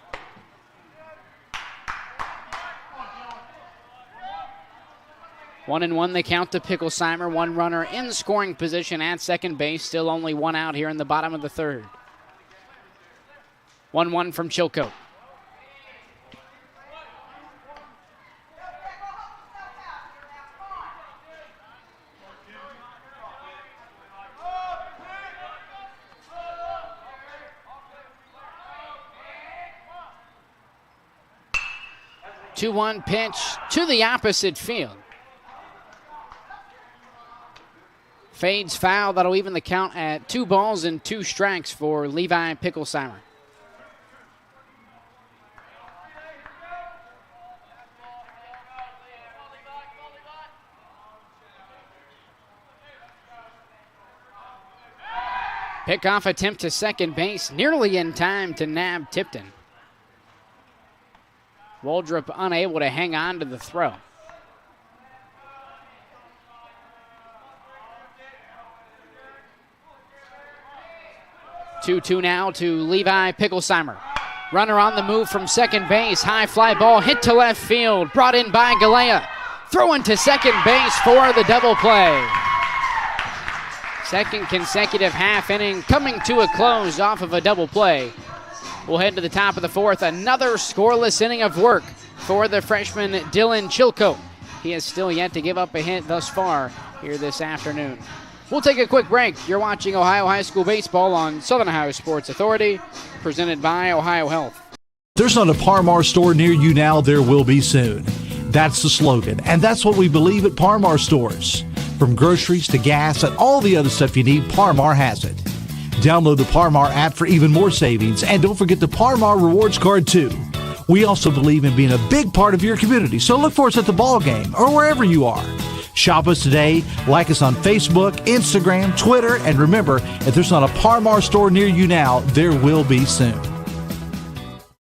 1-1 the count to Picklesheimer. One runner in scoring position at second base. Still only one out here in the bottom of the third. 1-1 from Chillicothe. Two-one pitch to the opposite field. Fades foul. That'll even the count at 2 balls and 2 strikes for Levi Picklesheimer. Pickoff attempt to second base, nearly in time to nab Tipton. Waldrop unable to hang on to the throw. Two now to Levi Picklesheimer. Runner on the move from second base. High fly ball hit to left field. Brought in by Galea. Throwing to second base for the double play. Second consecutive half inning coming to a close off of a double play. We'll head to the top of the fourth. Another scoreless inning of work for the freshman Dylan Chillicothe. He has still yet to give up a hit thus far here this afternoon. We'll take a quick break. You're watching Ohio High School Baseball on Southern Ohio Sports Authority, presented by OhioHealth. There's not a Par-Mar store near you now, there will be soon. That's the slogan, and that's what we believe at Par-Mar stores. From groceries to gas and all the other stuff you need, Par-Mar has it. Download the Par-Mar app for even more savings, and don't forget the Par-Mar rewards card too. We also believe in being a big part of your community, so look for us at the ball game or wherever you are. Shop us today, like us on Facebook, Instagram, Twitter, and remember, if there's not a Par-Mar store near you now, there will be soon.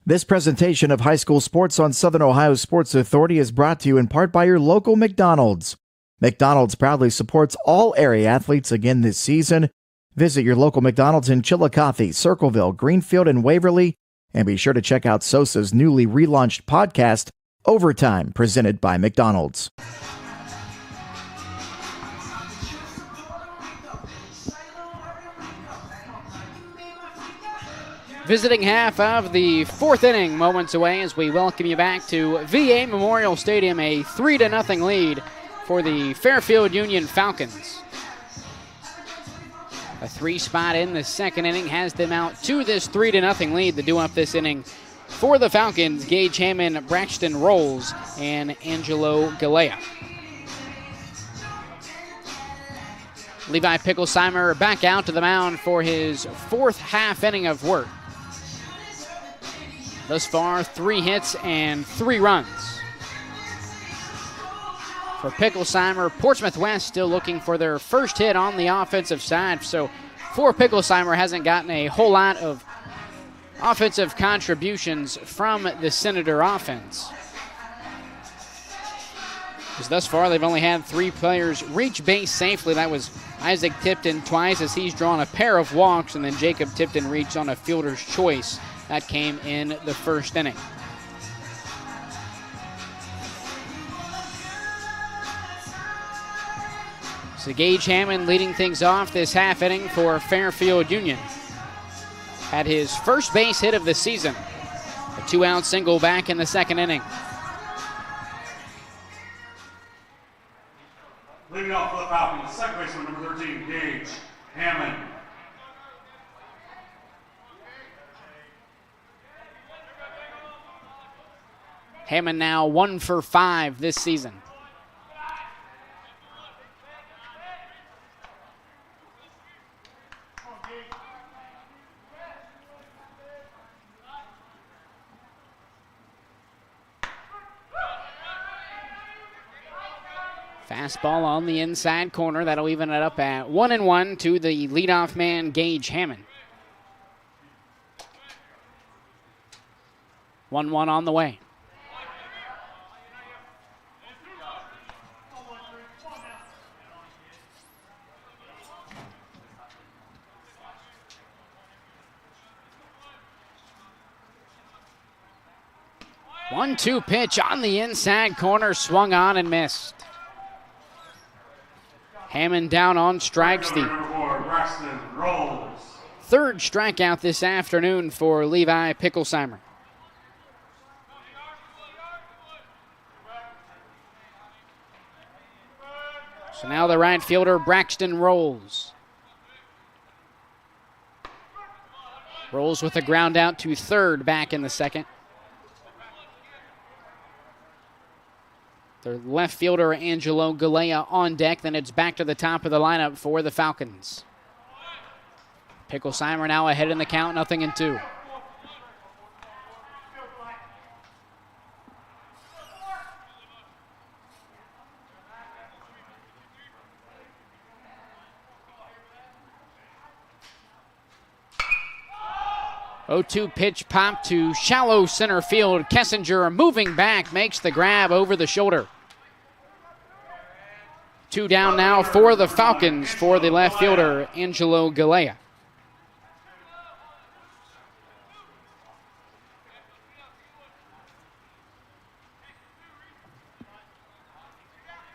This presentation of high school sports on Southern Ohio Sports Authority is brought to you in part by your local McDonald's. McDonald's proudly supports all area athletes again this season. Visit your local McDonald's in Chillicothe, Circleville, Greenfield, and Waverly, and be sure to check out SOSA's newly relaunched podcast, Overtime, presented by McDonald's. Visiting half of the fourth inning moments away as we welcome you back to VA Memorial Stadium, a 3-0 lead for the Fairfield Union Falcons. A 3-spot in the second inning has them out to this 3-0 lead. The do-up this inning for the Falcons, Gage Hammond, Braxton Rolls, and Angelo Galea. Levi Picklesheimer back out to the mound for his fourth half inning of work. Thus far, 3 hits and 3 runs. for Picklesheimer. Portsmouth West still looking for their first hit on the offensive side. So for Picklesheimer, hasn't gotten a whole lot of offensive contributions from the Senator offense. Because thus far, they've only had 3 players reach base safely. That was Isaac Tipton twice as he's drawn a pair of walks, and then Jacob Tipton reached on a fielder's choice. That came in the first inning. So Gage Hammond leading things off this half inning for Fairfield Union. Had his first base hit of the season. A 2-out single back in the second inning. Leading off for the Falcons, second baseman number 13, Gage Hammond. Hammond now 1 for 5 this season. Fastball on the inside corner. That'll even it up at 1-1 to the leadoff man, Gage Hammond. 1-1 on the way. One-two pitch on the inside corner, swung on and missed. Hammond down on strikes. The third strikeout this afternoon for Levi Picklesheimer. So now the right fielder, Braxton Rolls. Rolls with a ground out to third back in the second. The left fielder, Angelo Galea, on deck. Then it's back to the top of the lineup for the Falcons. Picklesheimer now ahead in the count, 0-2. Oh-2 pitch pop to shallow center field. Kessinger moving back, makes the grab over the shoulder. 2 down now for the Falcons for the left fielder, Angelo Galea.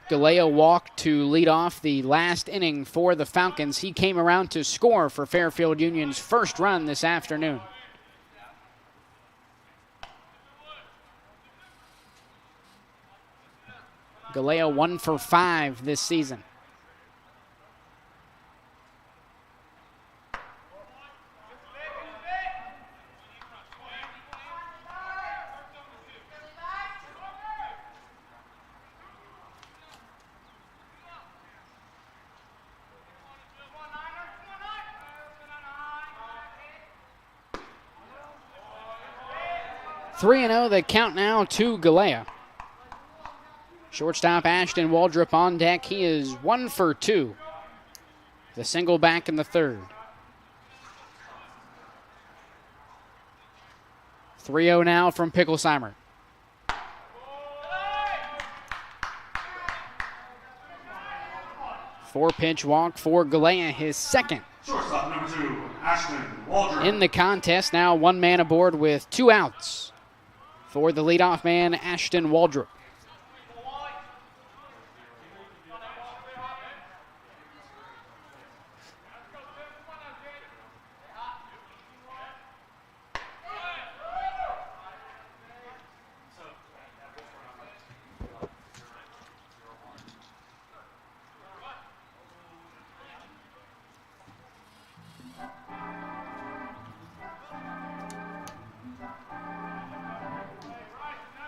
Galea walked to lead off the last inning for the Falcons. He came around to score for Fairfield Union's first run this afternoon. Galea 1 for 5 this season. (3-0) the count now to Galea. Shortstop Ashton Waldrop on deck. He is 1 for 2. The single back in the third. 3-0 now from Picklesheimer. Four-pitch walk for Galea, his second. Shortstop number 2, Ashton Waldrop. In the contest, now 1 man aboard with 2 outs for the leadoff man, Ashton Waldrop.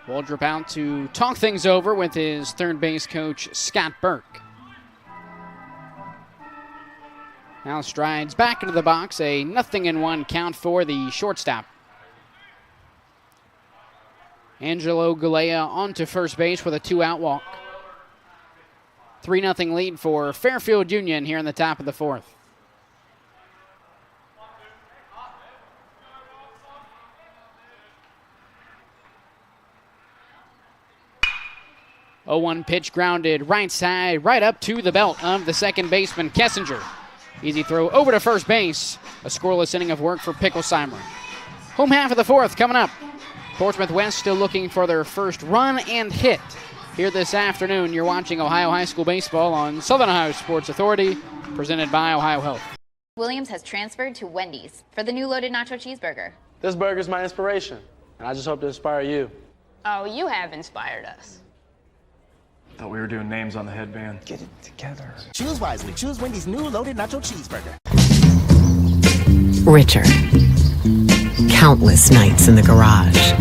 Waldrop out to talk things over with his third base coach, Scott Burke. Now strides back into the box, a 0-1 count for the shortstop. Angelo Galea onto first base with a 2-out walk. 3-0 lead for Fairfield Union here in the top of the fourth. Oh, 0-1 pitch grounded right side, right up to the belt of the second baseman, Kessinger. Easy throw over to first base. A scoreless inning of work for Picklesheimer. Home half of the fourth coming up. Portsmouth West still looking for their first run and hit. Here this afternoon, you're watching Ohio High School Baseball on Southern Ohio Sports Authority, presented by OhioHealth. Williams has transferred to Wendy's for the new loaded nacho cheeseburger. This burger's my inspiration, and I just hope to inspire you. Oh, you have inspired us. Thought we were doing names on the headband. Get it together. Choose wisely. Choose Wendy's new loaded nacho cheeseburger. Richer. Countless nights in the garage.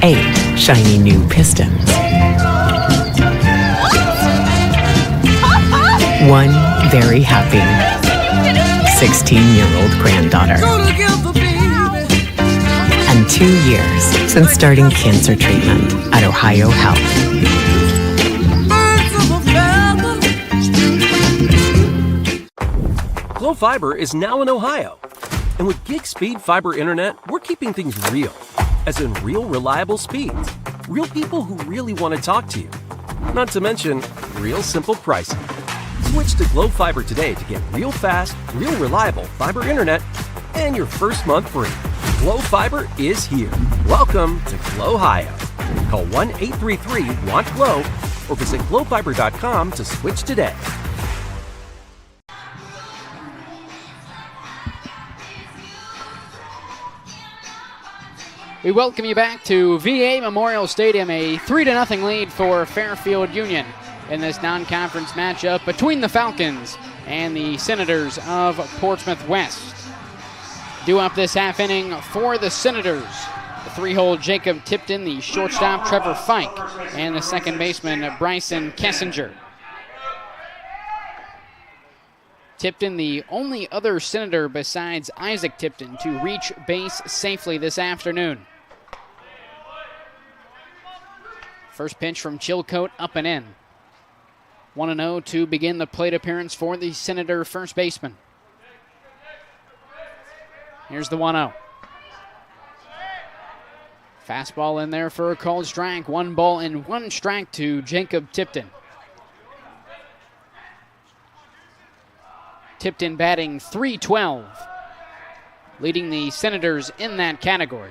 8 shiny new pistons. 1 very happy 16-year-old granddaughter. And 2 years since starting cancer treatment at OhioHealth. Glow Fiber is now in Ohio. And with gig speed fiber internet, we're keeping things real. As in real, reliable speeds. Real people who really want to talk to you. Not to mention, real simple pricing. Switch to Glow Fiber today to get real fast, real reliable fiber internet and your first month free. Glow Fiber is here. Welcome to Glow Ohio. Call 1-833-WANT-GLOW or visit glowfiber.com to switch today. We welcome you back to VA Memorial Stadium, a 3-0 lead for Fairfield Union in this non-conference matchup between the Falcons and the Senators of Portsmouth West. Due up this half inning for the Senators, the 3-hole Jacob Tipton, the shortstop Trevor Fike, and the second baseman Bryson Kessinger. Tipton, the only other Senator besides Isaac Tipton to reach base safely this afternoon. First pitch from Chillicothe, up and in. 1-0 to begin the plate appearance for the Senator first baseman. Here's the 1-0. Fastball in there for a called strike. 1 ball and 1 strike to Jacob Tipton. Tipton batting .312, leading the Senators in that category.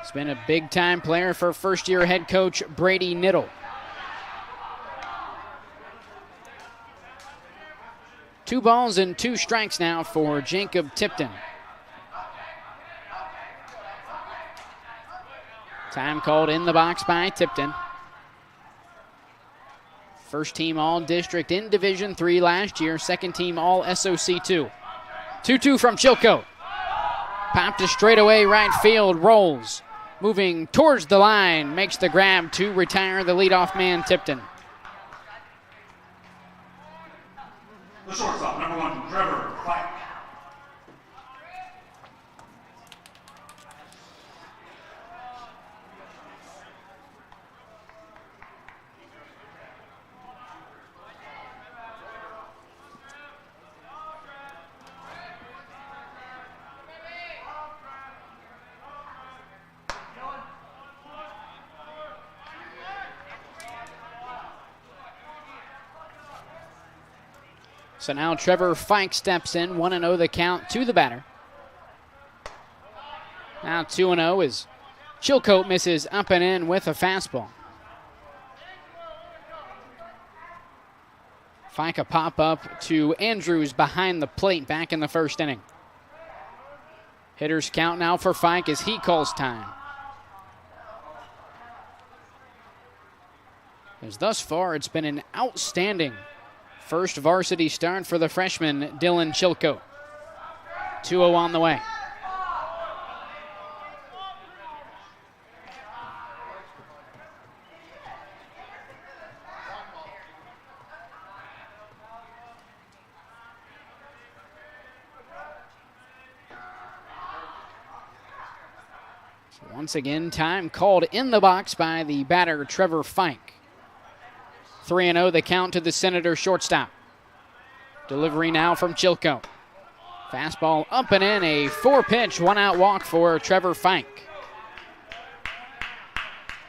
He's been a big-time player for first-year head coach Brady Niddle. 2 balls and 2 strikes now for Jacob Tipton. Time called in the box by Tipton. First team All-District in Division III last year. Second team All-SOC 2. 2-2 from Chillicothe. Popped to straightaway right field, rolls. Moving towards the line, makes the grab to retire the leadoff man, Tipton. The shortstop, number 1, Trevor Fike. So now Trevor Fike steps in, 1-0 the count to the batter. Now 2-0 as Chillicothe misses up and in with a fastball. Fike a pop-up to Andrews behind the plate back in the first inning. Hitters count now for Fike as he calls time. As thus far, it's been an outstanding first varsity start for the freshman, Dylan Chillicothe. 2-0 on the way. So once again, time called in the box by the batter, Trevor Fike. 3-0 the count to the Senator shortstop. Delivery now from Chillicothe. Fastball up and in, a 4-pitch, 1-out walk for Trevor Fike.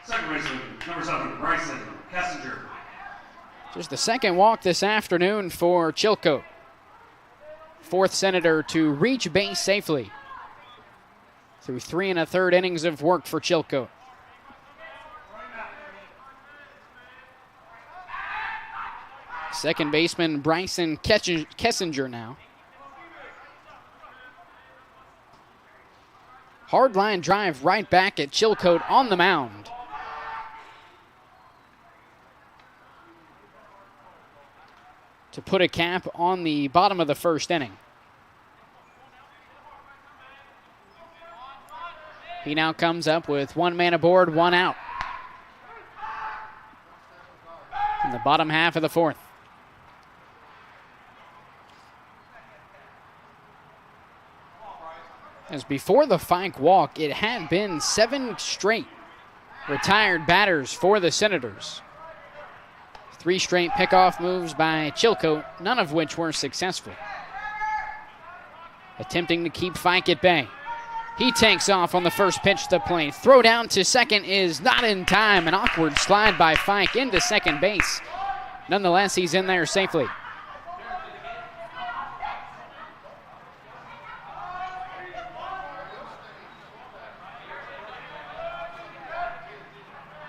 Second baseman, number 7, Bryson Kessinger. Just the second walk this afternoon for Chillicothe. 4th Senator to reach base safely through 3 1/3 innings of work for Chillicothe. Second baseman Bryson Kessinger now. Hard line drive right back at Chillicothe on the mound. To put a cap on the bottom of the first inning. He now comes up with 1 man aboard, 1 out. In the bottom half of the 4th. As before the Fike walk, it had been 7 straight retired batters for the Senators. 3 straight pickoff moves by Chillicothe, none of which were successful. Attempting to keep Fike at bay. He takes off on the first pitch to the plate. Throw down to second is not in time. An awkward slide by Fike into second base. Nonetheless, he's in there safely.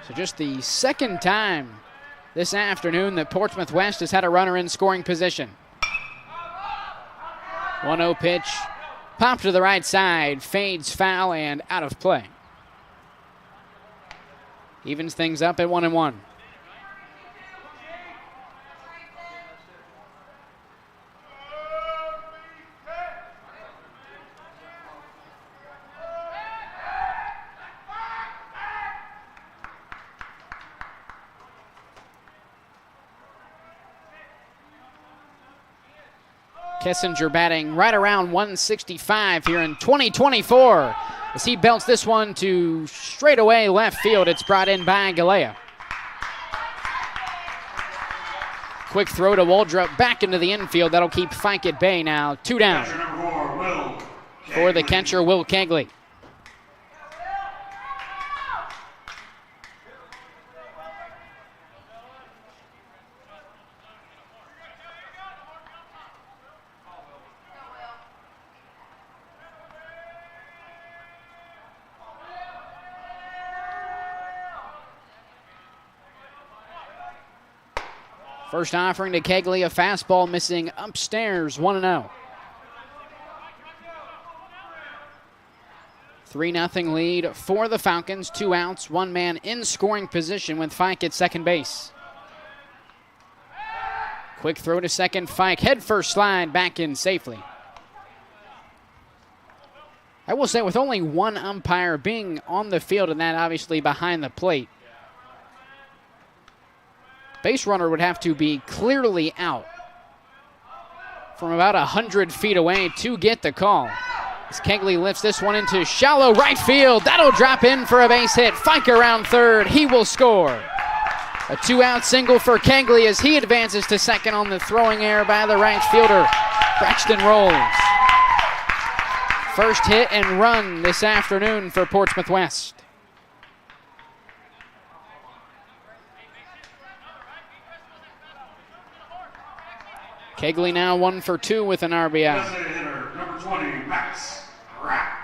So just the second time this afternoon that Portsmouth West has had a runner in scoring position. 1-0 pitch, popped to the right side, fades foul and out of play. Evens things up at 1-1. Kessinger batting right around 165 here in 2024 as he belts this one to straightaway left field. It's brought in by Galea. Quick throw to Waldrop back into the infield. That'll keep Fike at bay now. 2 down for the catcher, Will Kegley. First offering to Kegley, a fastball missing upstairs, 1-0. 3-0 lead for the Falcons. 2 outs, 1 man in scoring position with Fike at second base. Quick throw to second, Fike head first slide back in safely. I will say with only 1 umpire being on the field and that obviously behind the plate, base runner would have to be clearly out from about 100 feet away to get the call. As Kegley lifts this one into shallow right field. That'll drop in for a base hit. Fike around third. He will score. A 2-out single for Kegley as he advances to second on the throwing error by the right fielder. Braxton rolls. First hit and run this afternoon for Portsmouth West. Kegley now 1 for 2 with an RBI. Designated hitter, number 20, Max Rapp.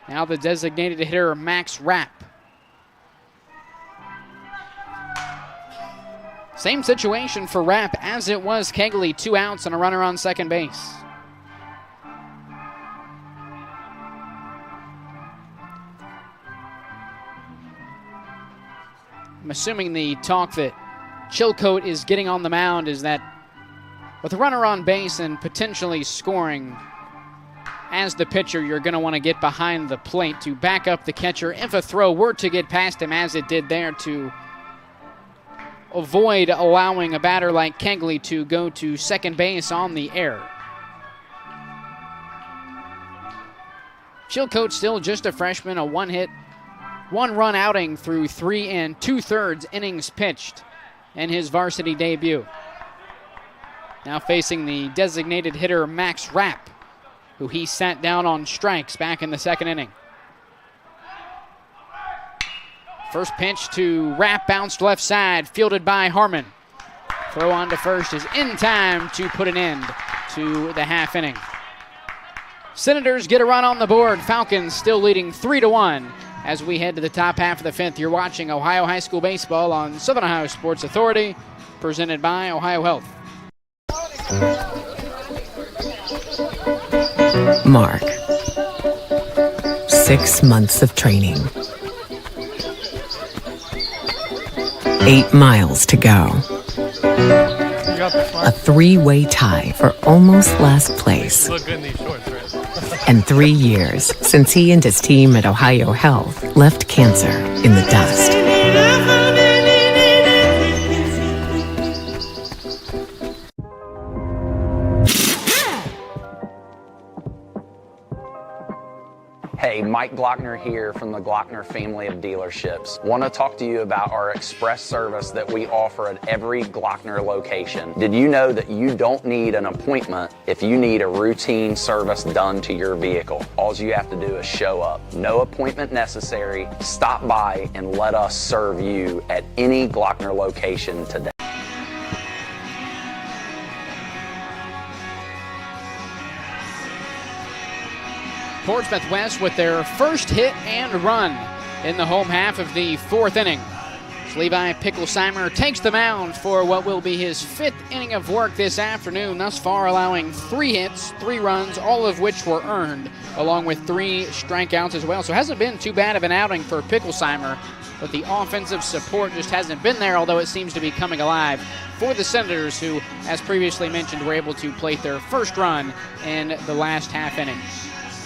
Now the designated hitter, Max Rapp. Same situation for Rapp as it was Kegley. 2 outs and a runner on second base. I'm assuming the talk that Chillicothe is getting on the mound is that with a runner on base and potentially scoring, as the pitcher, you're going to want to get behind the plate to back up the catcher if a throw were to get past him, as it did there, to avoid allowing a batter like Kegley to go to second base on the error. Chillicothe still just a freshman, a one-hit, one-run outing through 3 2/3 innings pitched in his varsity debut. Now facing the designated hitter Max Rapp, who he sat down on strikes back in the second inning. First pitch to Rapp, bounced left side, fielded by Harmon. Throw on to first is in time to put an end to the half inning. Senators get a run on the board. Falcons still leading 3-1 as we head to the top half of the fifth. You're watching Ohio High School Baseball on Southern Ohio Sports Authority, presented by OhioHealth. Mark. 6 months of training. 8 miles to go. A 3-way tie for almost last place. You look good in these shorts, right? And 3 years since he and his team at OhioHealth left cancer in the dust. Hey, Mike Glockner here from the Glockner family of dealerships. Want to talk to you about our express service that we offer at every Glockner location. Did you know that you don't need an appointment if you need a routine service done to your vehicle? All you have to do is show up. No appointment necessary. Stop by and let us serve you at any Glockner location today. Portsmouth West with their first hit and run in the home half of the fourth inning. Levi Picklesheimer takes the mound for what will be his 5th inning of work this afternoon, thus far allowing 3 hits, 3 runs, all of which were earned, along with 3 strikeouts as well. So it hasn't been too bad of an outing for Picklesheimer, but the offensive support just hasn't been there, although it seems to be coming alive for the Senators, who, as previously mentioned, were able to plate their first run in the last half inning.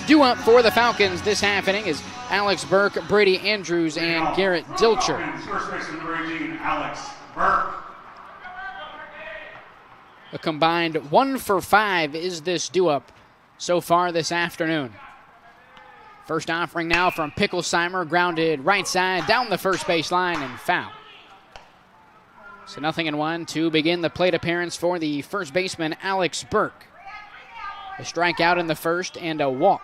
Due up for the Falcons this half inning is Alex Burke, Brady Andrews, and Garrett Dilcher. First baseman number 18, Alex Burke. A combined 1 for 5 is this due-up so far this afternoon. First offering now from Picklesheimer, grounded right side down the first base line and foul. So 0-1 to begin the plate appearance for the first baseman, Alex Burke. A strikeout in the first and a walk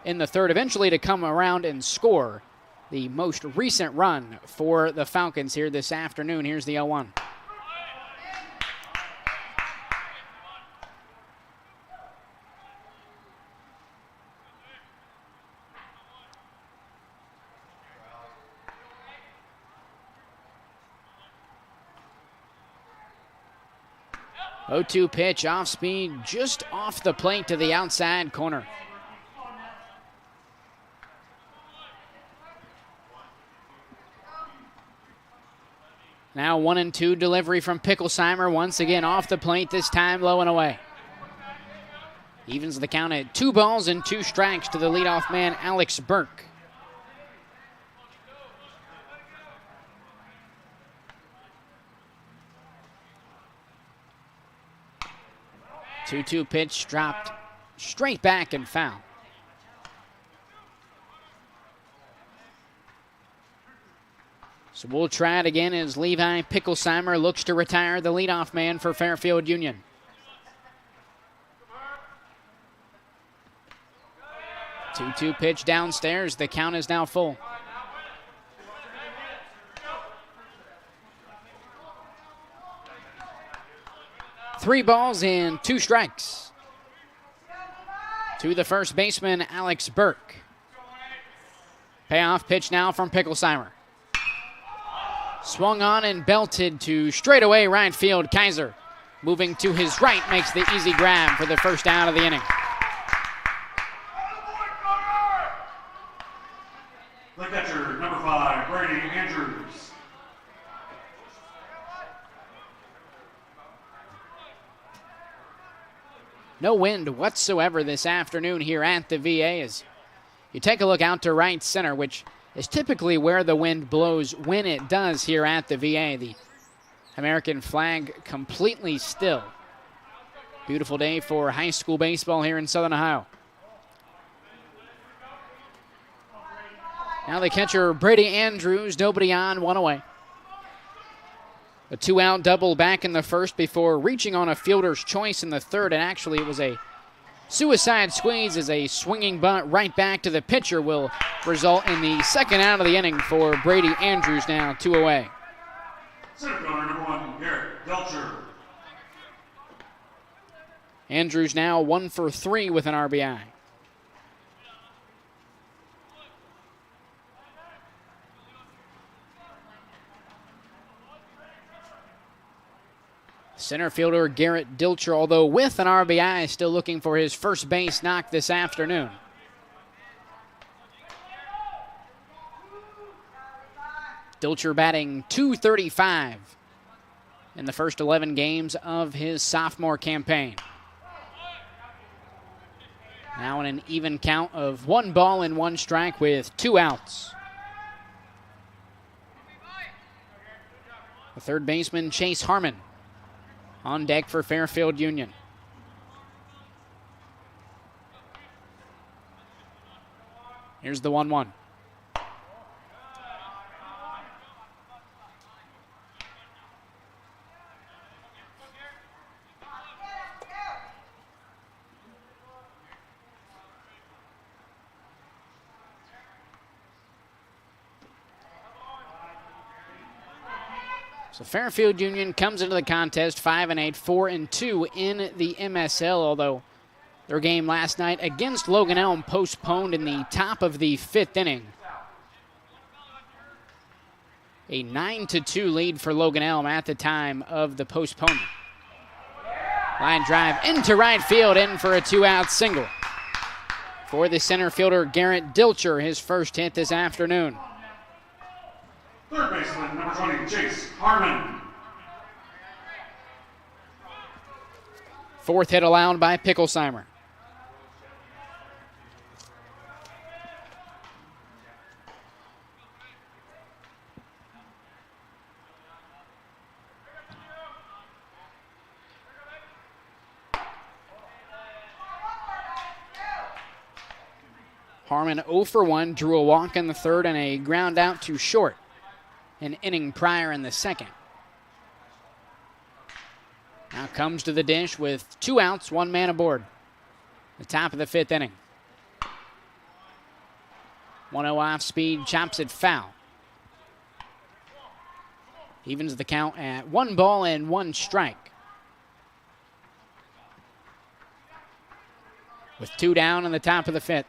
in the third, eventually to come around and score the most recent run for the Falcons here this afternoon. Here's the 0-1. (0-2) pitch, off speed, just off the plate to the outside corner. Now 1-2 delivery from Picklesheimer, once again off the plate, this time low and away. Evens the count at 2 balls and 2 strikes to the leadoff man, Alex Burke. (2-2) pitch dropped straight back and foul. So we'll try it again as Levi Picklesheimer looks to retire the leadoff man for Fairfield Union. (2-2) pitch downstairs. The count is now full. Three balls and 2 strikes to the first baseman, Alex Burke. Payoff pitch now from Picklesheimer. Swung on and belted to straightaway right field. Kaiser, moving to his right, makes the easy grab for the first out of the inning. The catcher, number 5, Brady Andrews. No wind whatsoever this afternoon here at the VA as you take a look out to right center, which is typically where the wind blows when it does here at the VA. The American flag completely still. Beautiful day for high school baseball here in Southern Ohio. Now the catcher, Brady Andrews, nobody on, one away. A 2-out double back in the first before reaching on a fielder's choice in the third, and actually it was a suicide squeeze as a swinging bunt right back to the pitcher will result in the second out of the inning for Brady Andrews, now 2 away. Center fielder number 1, Garrett Delcher. Andrews now 1 for 3 with an RBI. Center fielder Garrett Dilcher, although with an RBI, is still looking for his first base knock this afternoon. Dilcher batting .235 in the first 11 games of his sophomore campaign. Now in an even count of 1 ball and 1 strike with 2 outs. The third baseman, Chase Harmon, on deck for Fairfield Union. Here's the 1-1. So Fairfield Union comes into the contest 5-8, 4-2 in the MSL, although their game last night against Logan Elm postponed in the top of the 5th inning. A 9-2 lead for Logan Elm at the time of the postponement. Line drive into right field, in for a 2-out single. For the center fielder, Garrett Dilcher, his first hit this afternoon. Third baseman, number 20, Chase Harmon. Fourth hit allowed by Picklesheimer. Harmon 0 for 1, drew a walk in the third and a ground out to short an inning prior in the second. Now comes to the dish with 2 outs, 1 man aboard. The top of the 5th inning. 1-0 off speed, chops it foul. Evens the count at 1 ball and 1 strike. With 2 down in the top of the 5th.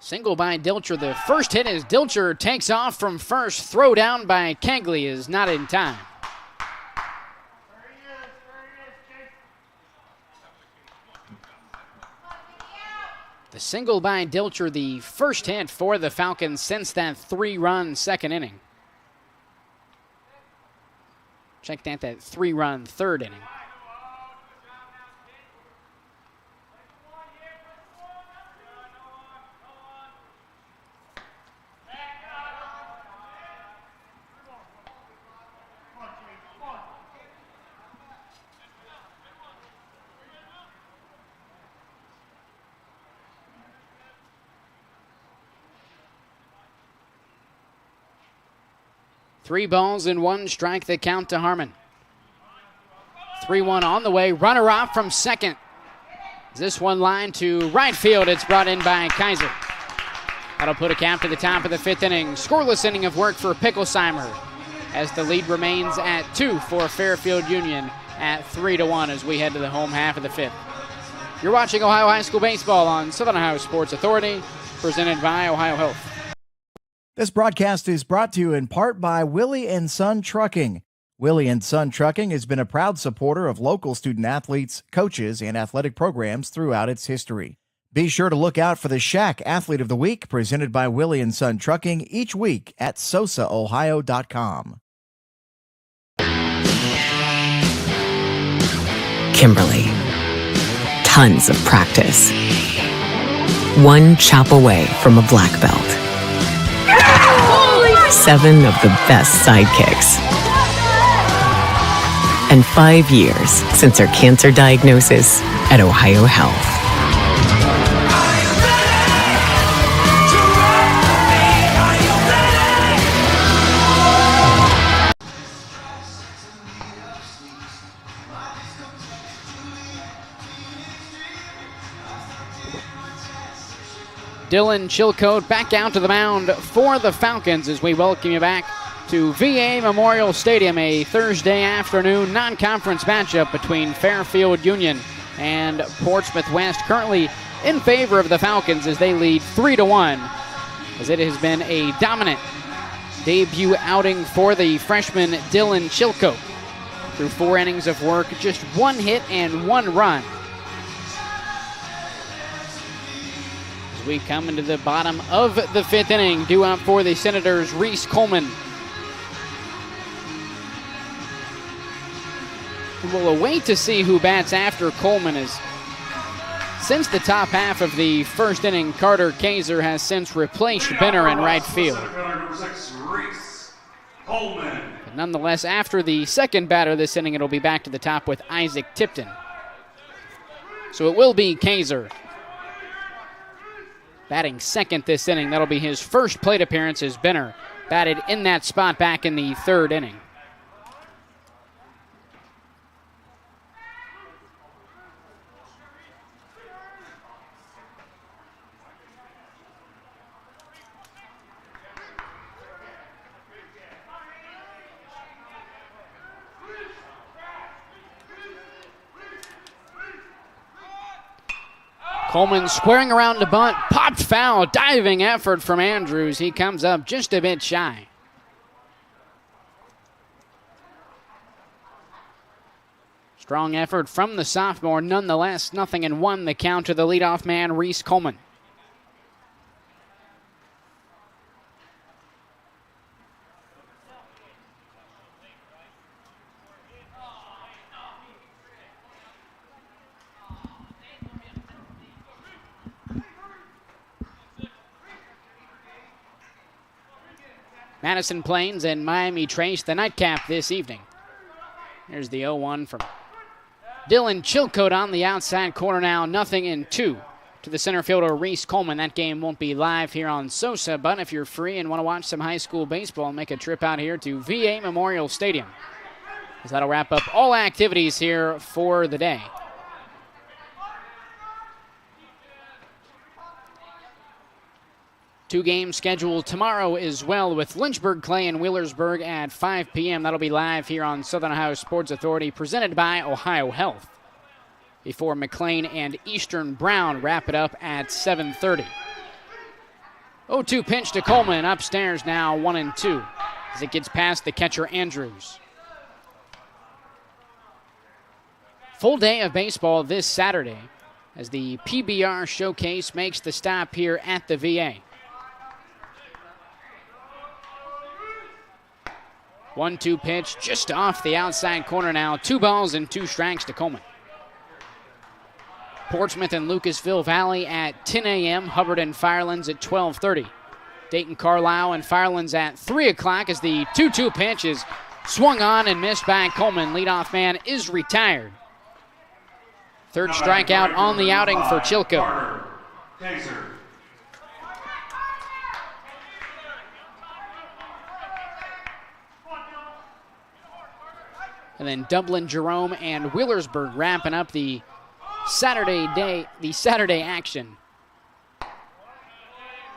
Single by Dilcher. The first hit as Dilcher takes off from first. Throw down by Kegley is not in time. The single by Dilcher, the first hit for the Falcons since that 3-run second inning. Check that 3-run third inning. Three balls and 1 strike, the count to Harmon. 3-1 on the way. Runner off from second. This one line to right field. It's brought in by Kaiser. That'll put a cap to the top of the 5th inning. Scoreless inning of work for Picklesheimer as the lead remains at 2 for Fairfield Union at 3-1 as we head to the home half of the 5th. You're watching Ohio High School Baseball on Southern Ohio Sports Authority, presented by OhioHealth. This broadcast is brought to you in part by Willie & Son Trucking. Willie & Son Trucking has been a proud supporter of local student-athletes, coaches, and athletic programs throughout its history. Be sure to look out for the Shack Athlete of the Week presented by Willie & Son Trucking each week at SOSAOhio.com. Kimberly. Tons of practice. One chop away from a black belt. 7 of the best sidekicks. And 5 years since her cancer diagnosis at OhioHealth. Dylan Chillicothe back out to the mound for the Falcons as we welcome you back to VA Memorial Stadium, a Thursday afternoon non-conference matchup between Fairfield Union and Portsmouth West. Currently in favor of the Falcons as they lead 3-1, as it has been a dominant debut outing for the freshman Dylan Chillicothe. Through 4 innings of work, just 1 hit and 1 run. As we come into the bottom of the 5th inning, due up for the Senators, Reese Coleman. We'll await to see who bats after Coleman. Is since the top half of the 1st inning, Carter Kaiser has since replaced Benner in right field. But nonetheless, after the 2nd batter this inning, it'll be back to the top with Isaac Tipton. So it will be Kaiser batting 2nd this inning. That'll be his first plate appearance as Benner batted in that spot back in the 3rd inning. Coleman squaring around the bunt, popped foul, diving effort from Andrews. He comes up just a bit shy. Strong effort from the sophomore, nonetheless, 0-1 the count to the leadoff man, Reese Coleman. Madison Plains and Miami Trace the nightcap this evening. Here's the 0-1 from Dylan Chillicothe on the outside corner now, 0-2 to the center fielder Reese Coleman. That game won't be live here on SOSA, but if you're free and want to watch some high school baseball, make a trip out here to VA Memorial Stadium, as that'll wrap up all activities here for the day. Two games scheduled tomorrow as well, with Lynchburg Clay and Wheelersburg at 5 p.m. That'll be live here on Southern Ohio Sports Authority, presented by OhioHealth, before McLean and Eastern Brown wrap it up at 7:30. 0-2 pitch to Coleman, upstairs now 1-2 as it gets past the catcher Andrews. Full day of baseball this Saturday as the PBR Showcase makes the stop here at the VA. 1-2 pitch just off the outside corner now. 2 balls and 2 strikes to Coleman. Portsmouth and Lucasville Valley at 10 a.m. Hubbard and Firelands at 12:30. Dayton Carlisle and Firelands at 3 o'clock as the 2-2 pitch is swung on and missed by Coleman. Leadoff man is retired. 3rd strikeout on the outing for Chillicothe. And then Dublin, Jerome, and Wheelersburg wrapping up the Saturday action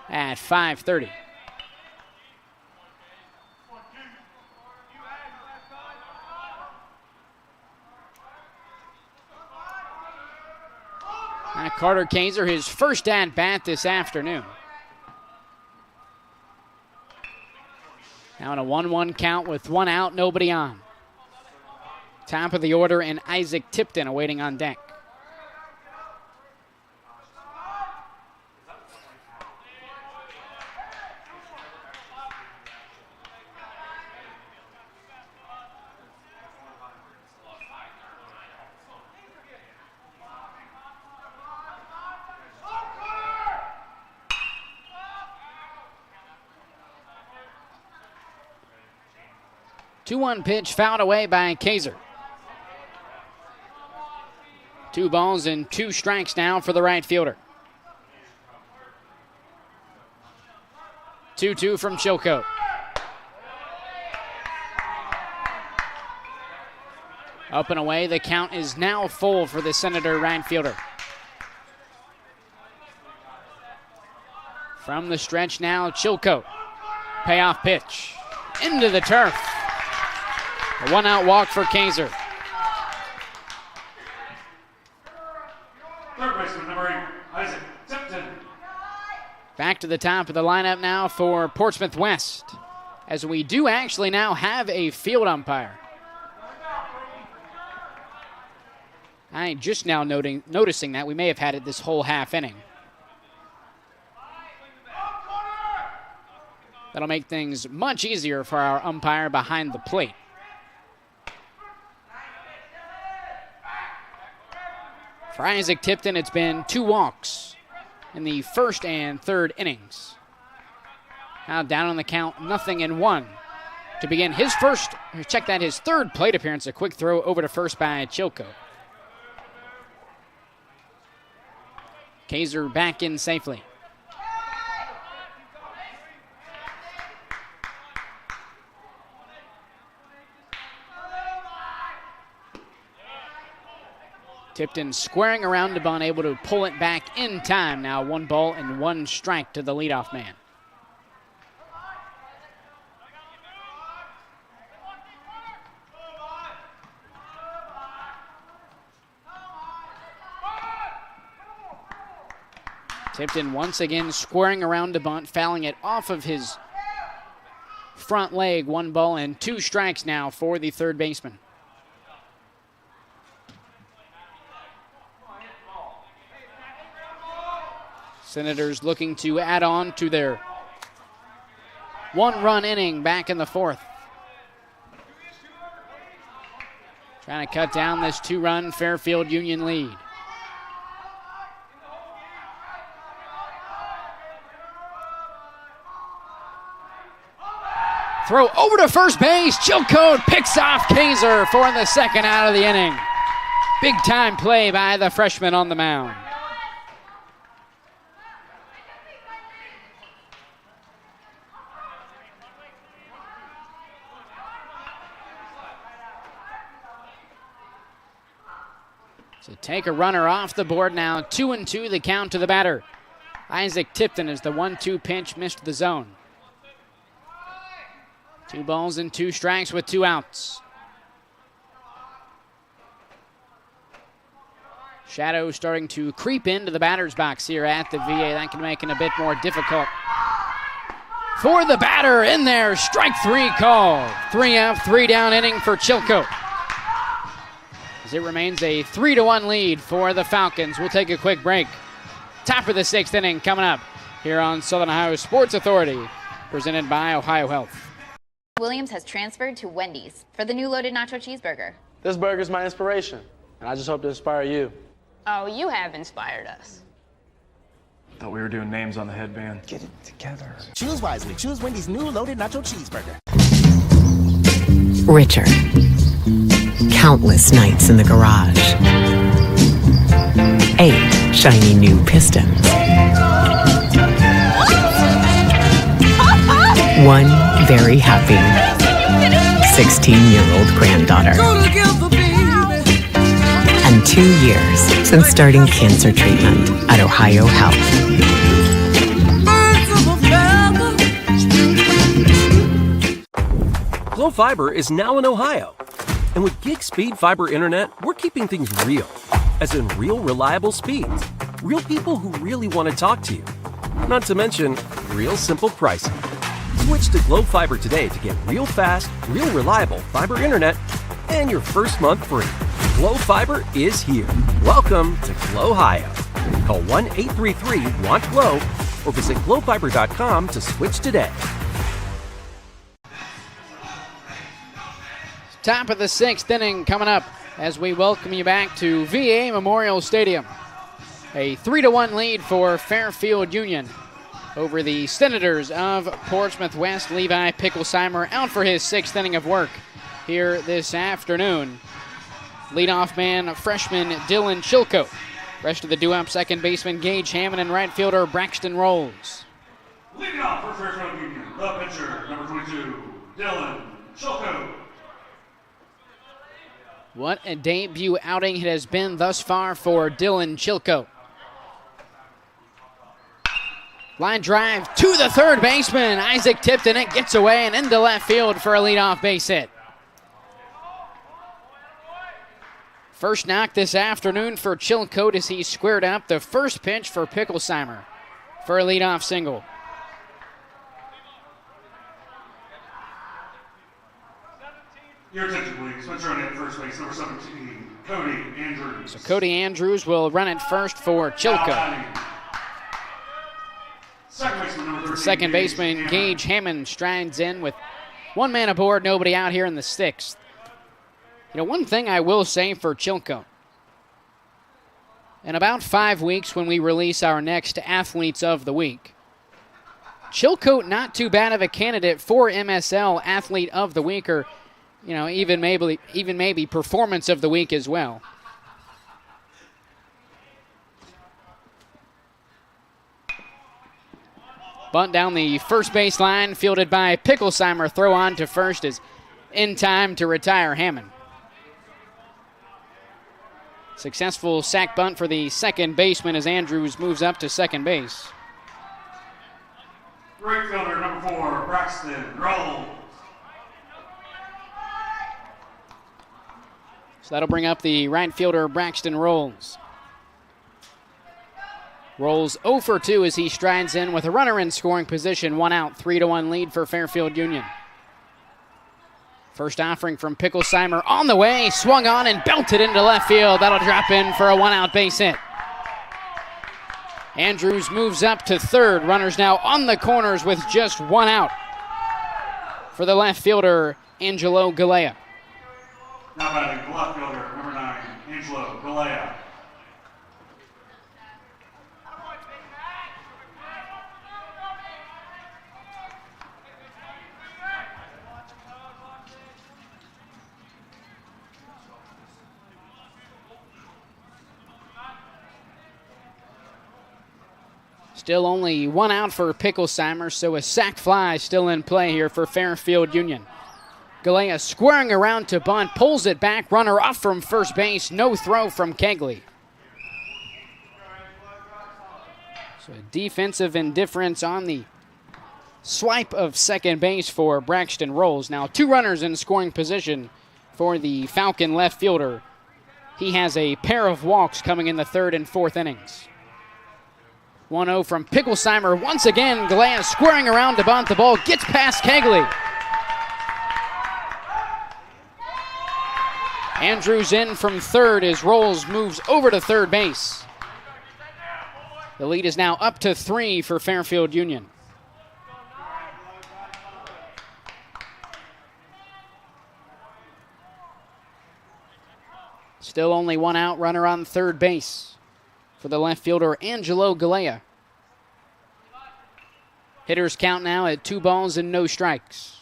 at 5:30. Carter Kaiser, his first at bat this afternoon. Now in a 1-1 count with 1 out, nobody on. Top of the order, and Isaac Tipton awaiting on deck. 2-1 pitch fouled away by Kaiser. 2 balls and 2 strikes now for the right fielder. 2-2 from Chillicothe. Up and away, the count is now full for the Senator right fielder. From the stretch now, Chillicothe. Payoff pitch. Into the turf. A 1-out walk for Kaiser. Third baseman, number 8, Isaac Tipton. Back to the top of the lineup now for Portsmouth West, as we do actually now have a field umpire. I just now noticing that we may have had it this whole half inning. That'll make things much easier for our umpire behind the plate. For Isaac Tipton, it's been 2 walks in the first and third innings. Now down on the count, 0-1. To begin his his third plate appearance, a quick throw over to first by Chillicothe. Kaiser back in safely. Tipton squaring around to bunt, able to pull it back in time. Now 1 ball and 1 strike to the leadoff man. Tipton once again squaring around to bunt, fouling it off of his front leg. 1 ball and 2 strikes now for the third baseman. Senators looking to add on to their 1-run inning back in the 4th. Trying to cut down this 2-run Fairfield Union lead. Throw over to first base. Chillicothe picks off Kaiser for the 2nd out of the inning. Big time play by the freshman on the mound. So take a runner off the board now. 2-2 the count to the batter. Isaac Tipton as the 1-2 pitch missed the zone. 2 balls and 2 strikes with 2 outs. Shadow starting to creep into the batter's box here at the VA. That can make it a bit more difficult. For the batter in there, strike 3 call. 3 up, 3 down inning for Chillicothe. As it remains a 3-1 lead for the Falcons. We'll take a quick break. Top of the 6th inning coming up here on Southern Ohio Sports Authority, presented by OhioHealth. Williams has transferred to Wendy's for the new loaded nacho cheeseburger. This burger's my inspiration, and I just hope to inspire you. Oh, you have inspired us. Thought we were doing names on the headband. Get it together. Choose wisely. Choose Wendy's new loaded nacho cheeseburger. Richer. Countless nights in the garage. 8 shiny new pistons. 1 very happy 16-year-old granddaughter. And 2 years since starting cancer treatment at OhioHealth. Glow Fiber is now in Ohio. And with gig speed fiber internet, we're keeping things real. As in real, reliable speeds. Real people who really want to talk to you. Not to mention, real simple pricing. Switch to Glow Fiber today to get real fast, real reliable fiber internet and your first month free. Glow Fiber is here. Welcome to Glow Ohio. Call 1-833-WANT-GLOW or visit glowfiber.com to switch today. Top of the 6th inning coming up as we welcome you back to VA Memorial Stadium. A 3-1 lead for Fairfield Union over the Senators of Portsmouth West. Levi Picklesheimer out for his 6th inning of work here this afternoon. Leadoff man, freshman Dylan Chillicothe. Rest of the due-up, second baseman Gage Hammond and right fielder Braxton Rolls. Leading off for Fairfield Union, the pitcher, number 22, Dylan Chillicothe. What a debut outing it has been thus far for Dylan Chillicothe. Line drive to the third baseman. Isaac Tipton, it gets away and into left field for a leadoff base hit. First knock this afternoon for Chillicothe as he squared up the first pitch for Picklesheimer for a leadoff single. Your attention, please. Switch running at first base, number 17, Cody Andrews. So Cody Andrews will run it first for Chillicothe. Second baseman Gage Hammond strides in with one man aboard, nobody out here in the sixth. You know, one thing I will say for Chillicothe, in about 5 weeks when we release our next Athletes of the Week, Chillicothe not too bad of a candidate for MSL Athlete of the Week, or you know, even maybe Performance of the Week as well. Bunt down the first base line, fielded by Picklesheimer. Throw on to first is in time to retire Hammond. Successful sac bunt for the second baseman as Andrews moves up to second base. Right fielder, number 4, Braxton Rolls. So that'll bring up the right fielder, Braxton Rolls. Rolls 0 for 2 as he strides in with a runner in scoring position. 1 out, 3-1 lead for Fairfield Union. First offering from Picklesheimer on the way, swung on and belted into left field. That'll drop in for a 1-out base hit. Andrews moves up to third. Runners now on the corners with just 1 out for the left fielder, Angelo Galea. Now batting the left fielder, number 9, Angelo Galea. Still only 1 out for Picklesheimer, so a sac fly still in play here for Fairfield Union. Galea squaring around to bunt, pulls it back, runner off from first base, no throw from Kegley. So defensive indifference on the swipe of second base for Braxton Rolls. Now 2 runners in scoring position for the Falcon left fielder. He has a pair of walks coming in the third and fourth innings. 1-0 from Picklesheimer. Once again, Galea squaring around to bunt. The ball gets past Kegley. Andrews in from third as Rolls moves over to third base. The lead is now up to 3 for Fairfield Union. Still only 1 out, runner on third base for the left fielder, Angelo Galea. Hitters count now at 2 balls and no strikes.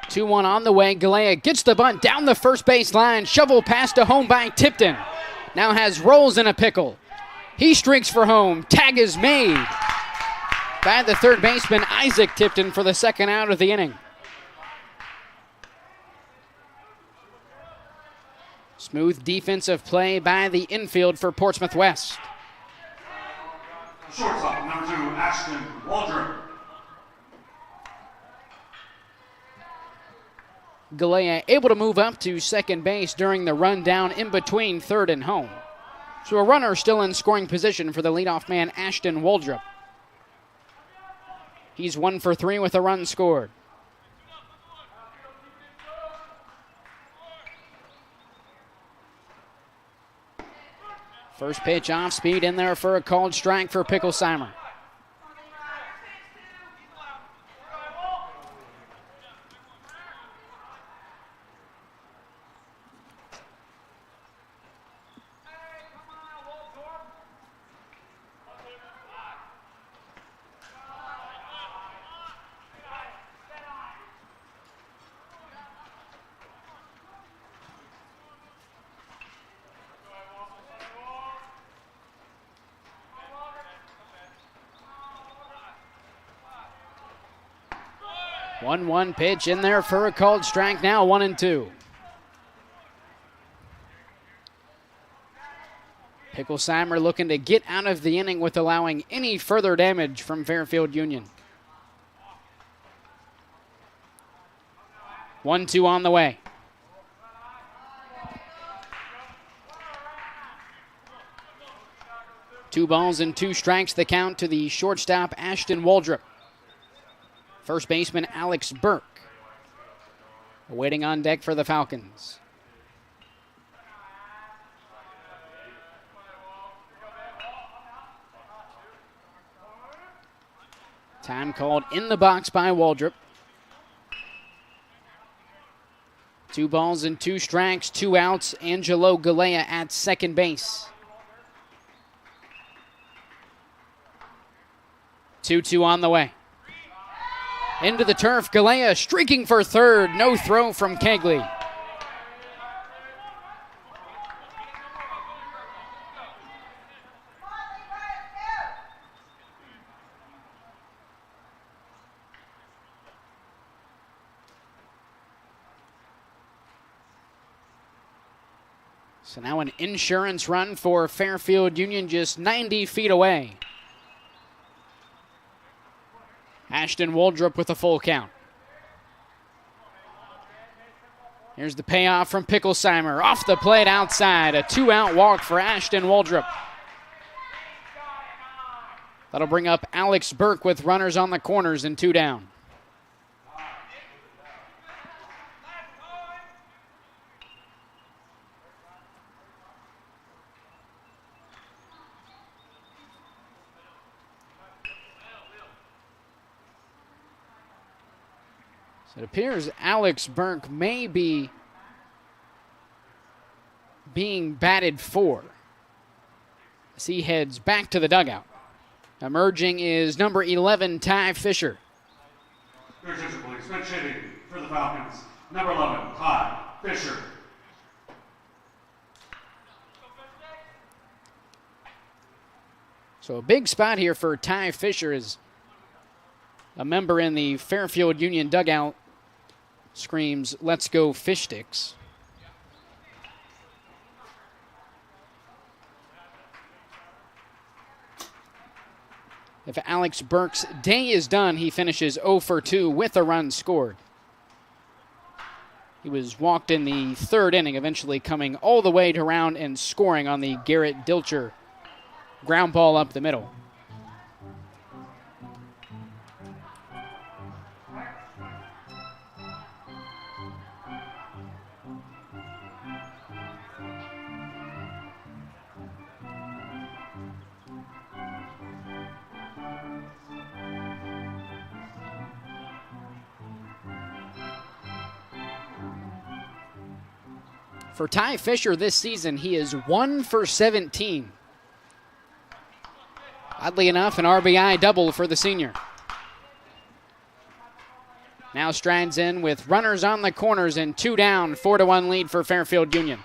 Two-one on the way. Galea gets the bunt down the first base line. Shovel pass to home by Tipton. Now has Rolls in a pickle. He streaks for home. Tag is made by the third baseman, Isaac Tipton, for the second out of the inning. Smooth defensive play by the infield for Portsmouth West. Shortstop, number 2, Ashton Waldron. Galea able to move up to second base during the rundown in between third and home. So a runner still in scoring position for the leadoff man, Ashton Waldrop. He's 1 for 3 with a run scored. First pitch off speed in there for a called strike for Picklesheimer. One pitch in there for a called strike now, 1-2. Picklesheimer looking to get out of the inning with allowing any further damage from Fairfield Union. 1-2 on the way. Two balls and two strikes, the count to the shortstop, Ashton Waldrop. First baseman, Alex Burke, waiting on deck for the Falcons. Time called in the box by Waldrop. 2 balls and 2 strikes, 2 outs. Angelo Galea at second base. 2-2 on the way. Into the turf, Galea streaking for third. No throw from Kegley. So now an insurance run for Fairfield Union just 90 feet away. Ashton Waldrop with a full count. Here's the payoff from Picklesheimer. Off the plate outside. A 2-out walk for Ashton Waldrop. That'll bring up Alex Burke with runners on the corners and 2 down. So it appears Alex Burke may be being batted for as he heads back to the dugout. Emerging is number 11, Ty Fisher. Your attention, please. Bench hitting for the Falcons. Number 11, Ty Fisher. So a big spot here for Ty Fisher as a member in the Fairfield Union dugout screams, "Let's go fish sticks." If Alex Burke's day is done, he finishes 0 for 2 with a run scored. He was walked in the third inning, eventually coming all the way to round and scoring on the Garrett Dilcher ground ball up the middle. For Ty Fisher this season, he is 1 for 17. Oddly enough, an RBI double for the senior. Now strides in with runners on the corners and 2 down, 4-1 lead for Fairfield Union.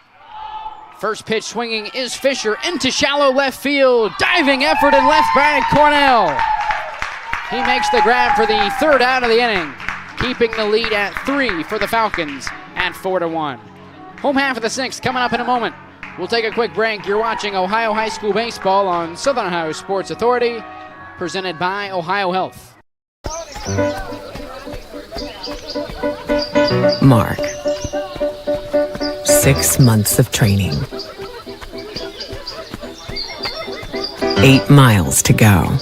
First pitch swinging is Fisher into shallow left field. Diving effort in left by Cornell. He makes the grab for the third out of the inning, keeping the lead at 3 for the Falcons at 4-1. Home half of the 6th coming up in a moment. We'll take a quick break. You're watching Ohio High School Baseball on Southern Ohio Sports Authority, presented by OhioHealth. Mark. 6 months of training. 8 miles to go.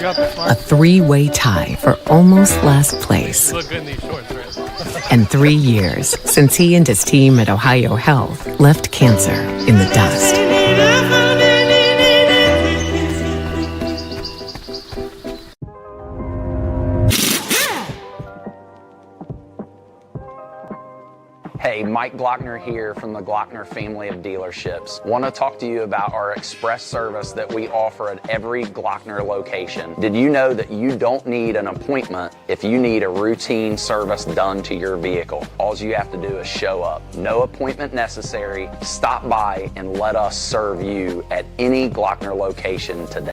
A 3-way tie for almost last place. You look good in these shorts, right? And 3 years since he and his team at OhioHealth left cancer in the dust. Hey, Mike Glockner here from the Glockner family of dealerships. Want to talk to you about our express service that we offer at every Glockner location. Did you know that you don't need an appointment if you need a routine service done to your vehicle? All you have to do is show up. No appointment necessary. Stop by and let us serve you at any Glockner location today.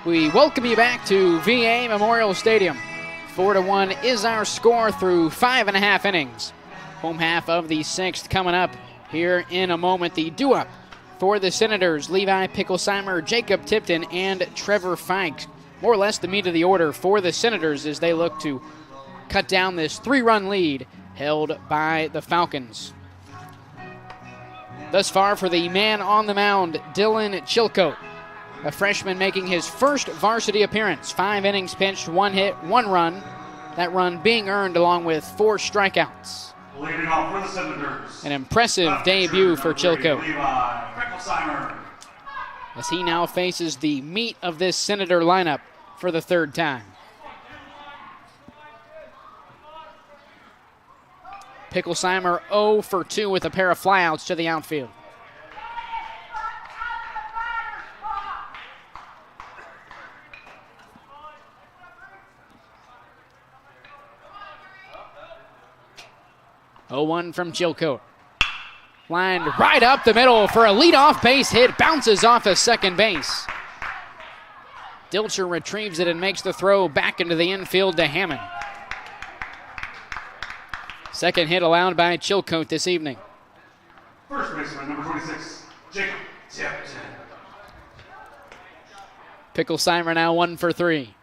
We welcome you back to VA Memorial Stadium. 4-1 is our score through 5.5 innings. Home half of the 6th coming up here in a moment. The due-up for the Senators, Levi Picklesheimer, Jacob Tipton, and Trevor Fike. More or less the meat of the order for the Senators as they look to cut down this 3-run lead held by the Falcons. Thus far for the man on the mound, Dylan Chillicothe, a freshman making his first varsity appearance. 5 innings pitched, 1 hit, 1 run. That run being earned along with 4 strikeouts. Leading off for the Senators. An impressive debut for Chillicothe, Levi Picklesheimer. as he now faces the meat of this Senator lineup for the 3rd time. Picklesheimer 0 for 2 with a pair of flyouts to the outfield. Oh-1 from Chillicothe. Lined right up the middle for a leadoff base hit. Bounces off of second base. Dilcher retrieves it and makes the throw back into the infield to Hammond. Second hit allowed by Chillicothe this evening. First baseman, number 26, Jacob Tipton. Picklesheimer now 1 for 3.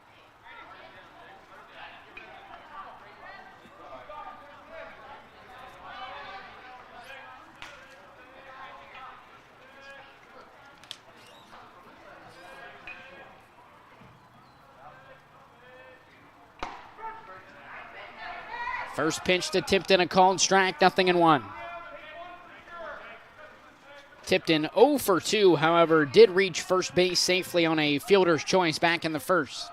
First pitch to Tipton, a called strike, 0-1. Tipton 0 for 2, however, did reach first base safely on a fielder's choice back in the first.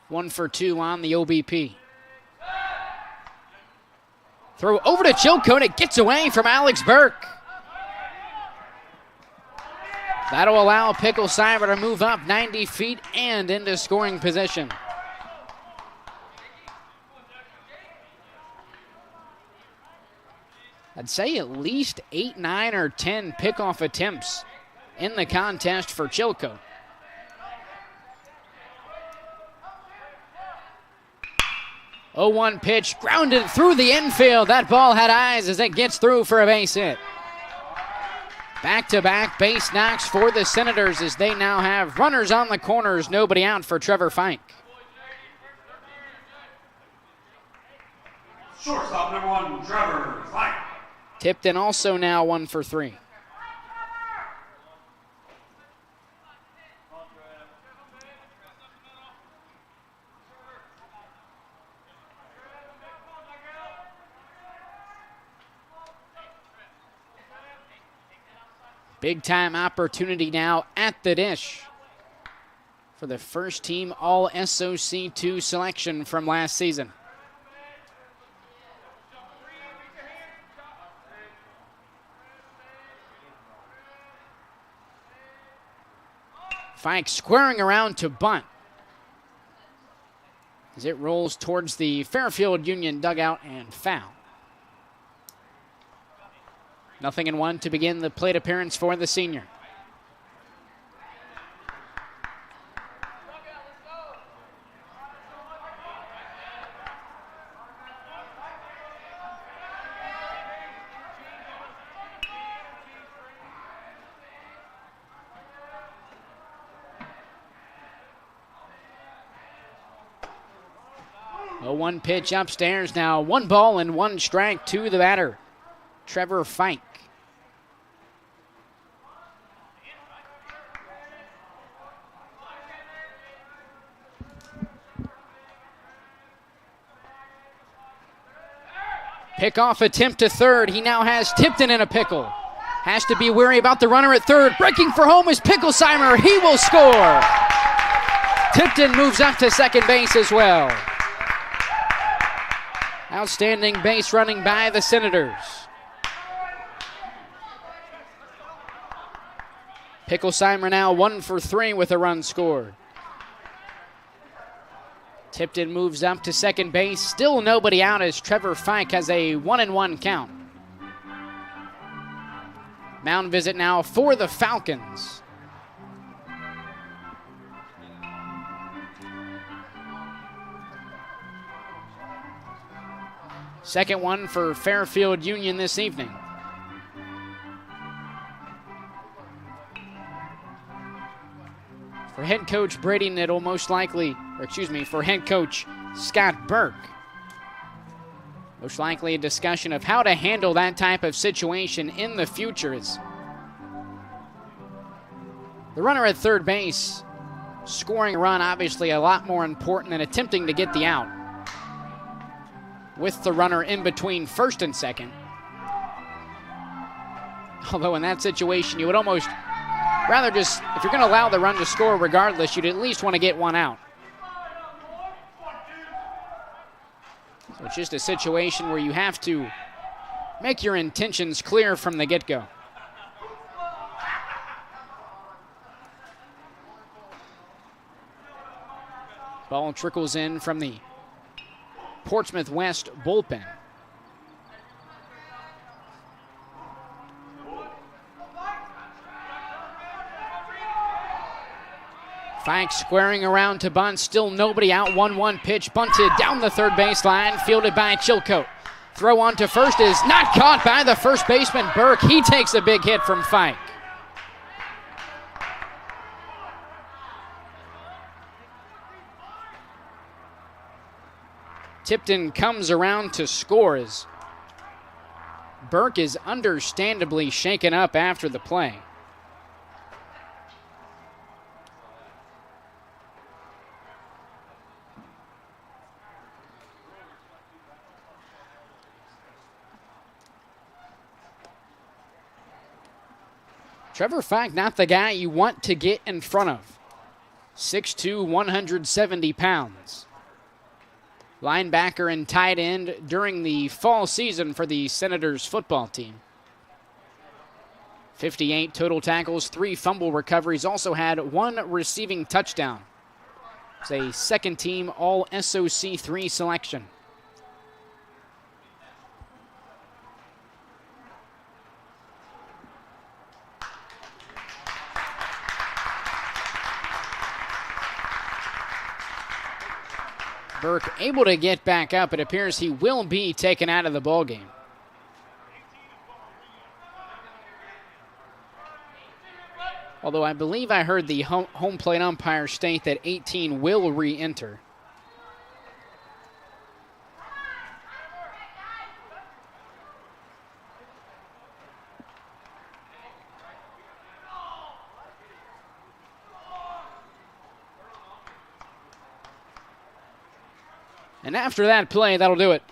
1 for 2 on the OBP. Throw over to Chillicothe, it gets away from Alex Burke. That'll allow Picklesheimer to move up 90 feet and into scoring position. I'd say at least 8, 9, or 10 pickoff attempts in the contest for Chillicothe. Oh, 1 pitch, grounded through the infield. That ball had eyes as it gets through for a base hit. Back-to-back base knocks for the Senators as they now have runners on the corners, nobody out for Trevor Fike. Shortstop, number 1, Trevor Fike. Tipton also now 1 for 3. Big time opportunity now at the dish for the first team all SOC 2 selection from last season. Fike squaring around to bunt as it rolls towards the Fairfield Union dugout and foul. 0-1 to begin the plate appearance for the senior. A 1 pitch upstairs now. 1 ball and 1 strike to the batter, Trevor Fike. Pickoff attempt to third. He now has Tipton in a pickle. Has to be wary about the runner at third. Breaking for home is Picklesheimer. He will score. Tipton moves up to second base as well. Outstanding base running by the Senators. Picklesheimer now 1 for 3 with a run scored. Tipton moves up to second base. Still nobody out as Trevor Fike has a 1-1 count. Mound visit now for the Falcons. Second one for Fairfield Union this evening. For head coach Brady, it'll most likely, for head coach Scott Burke, most likely a discussion of how to handle that type of situation in the future. Is the runner at third base, scoring a run obviously a lot more important than attempting to get the out, with the runner in between first and second. Although in that situation, you would almost rather just, if you're going to allow the run to score regardless, you'd at least want to get one out. So it's just a situation where you have to make your intentions clear from the get-go. Ball trickles in from the Portsmouth West bullpen. Fike squaring around to bunt, still nobody out, 1-1 pitch, bunted down the third baseline, fielded by Chillicothe. Throw on to first is not caught by the first baseman, Burke. He takes a big hit from Fike. Tipton comes around to score as Burke is understandably shaken up after the play. Trevor Fike, not the guy you want to get in front of. 6'2", 170 pounds. Linebacker and tight end during the fall season for the Senators football team. 58 total tackles, 3 fumble recoveries, also had 1 receiving touchdown. It's a second team all SOC 3 selection. Burke able to get back up. It appears he will be taken out of the ballgame. Although I believe I heard the home plate umpire state that 18 will re-enter. And after that play, that'll do it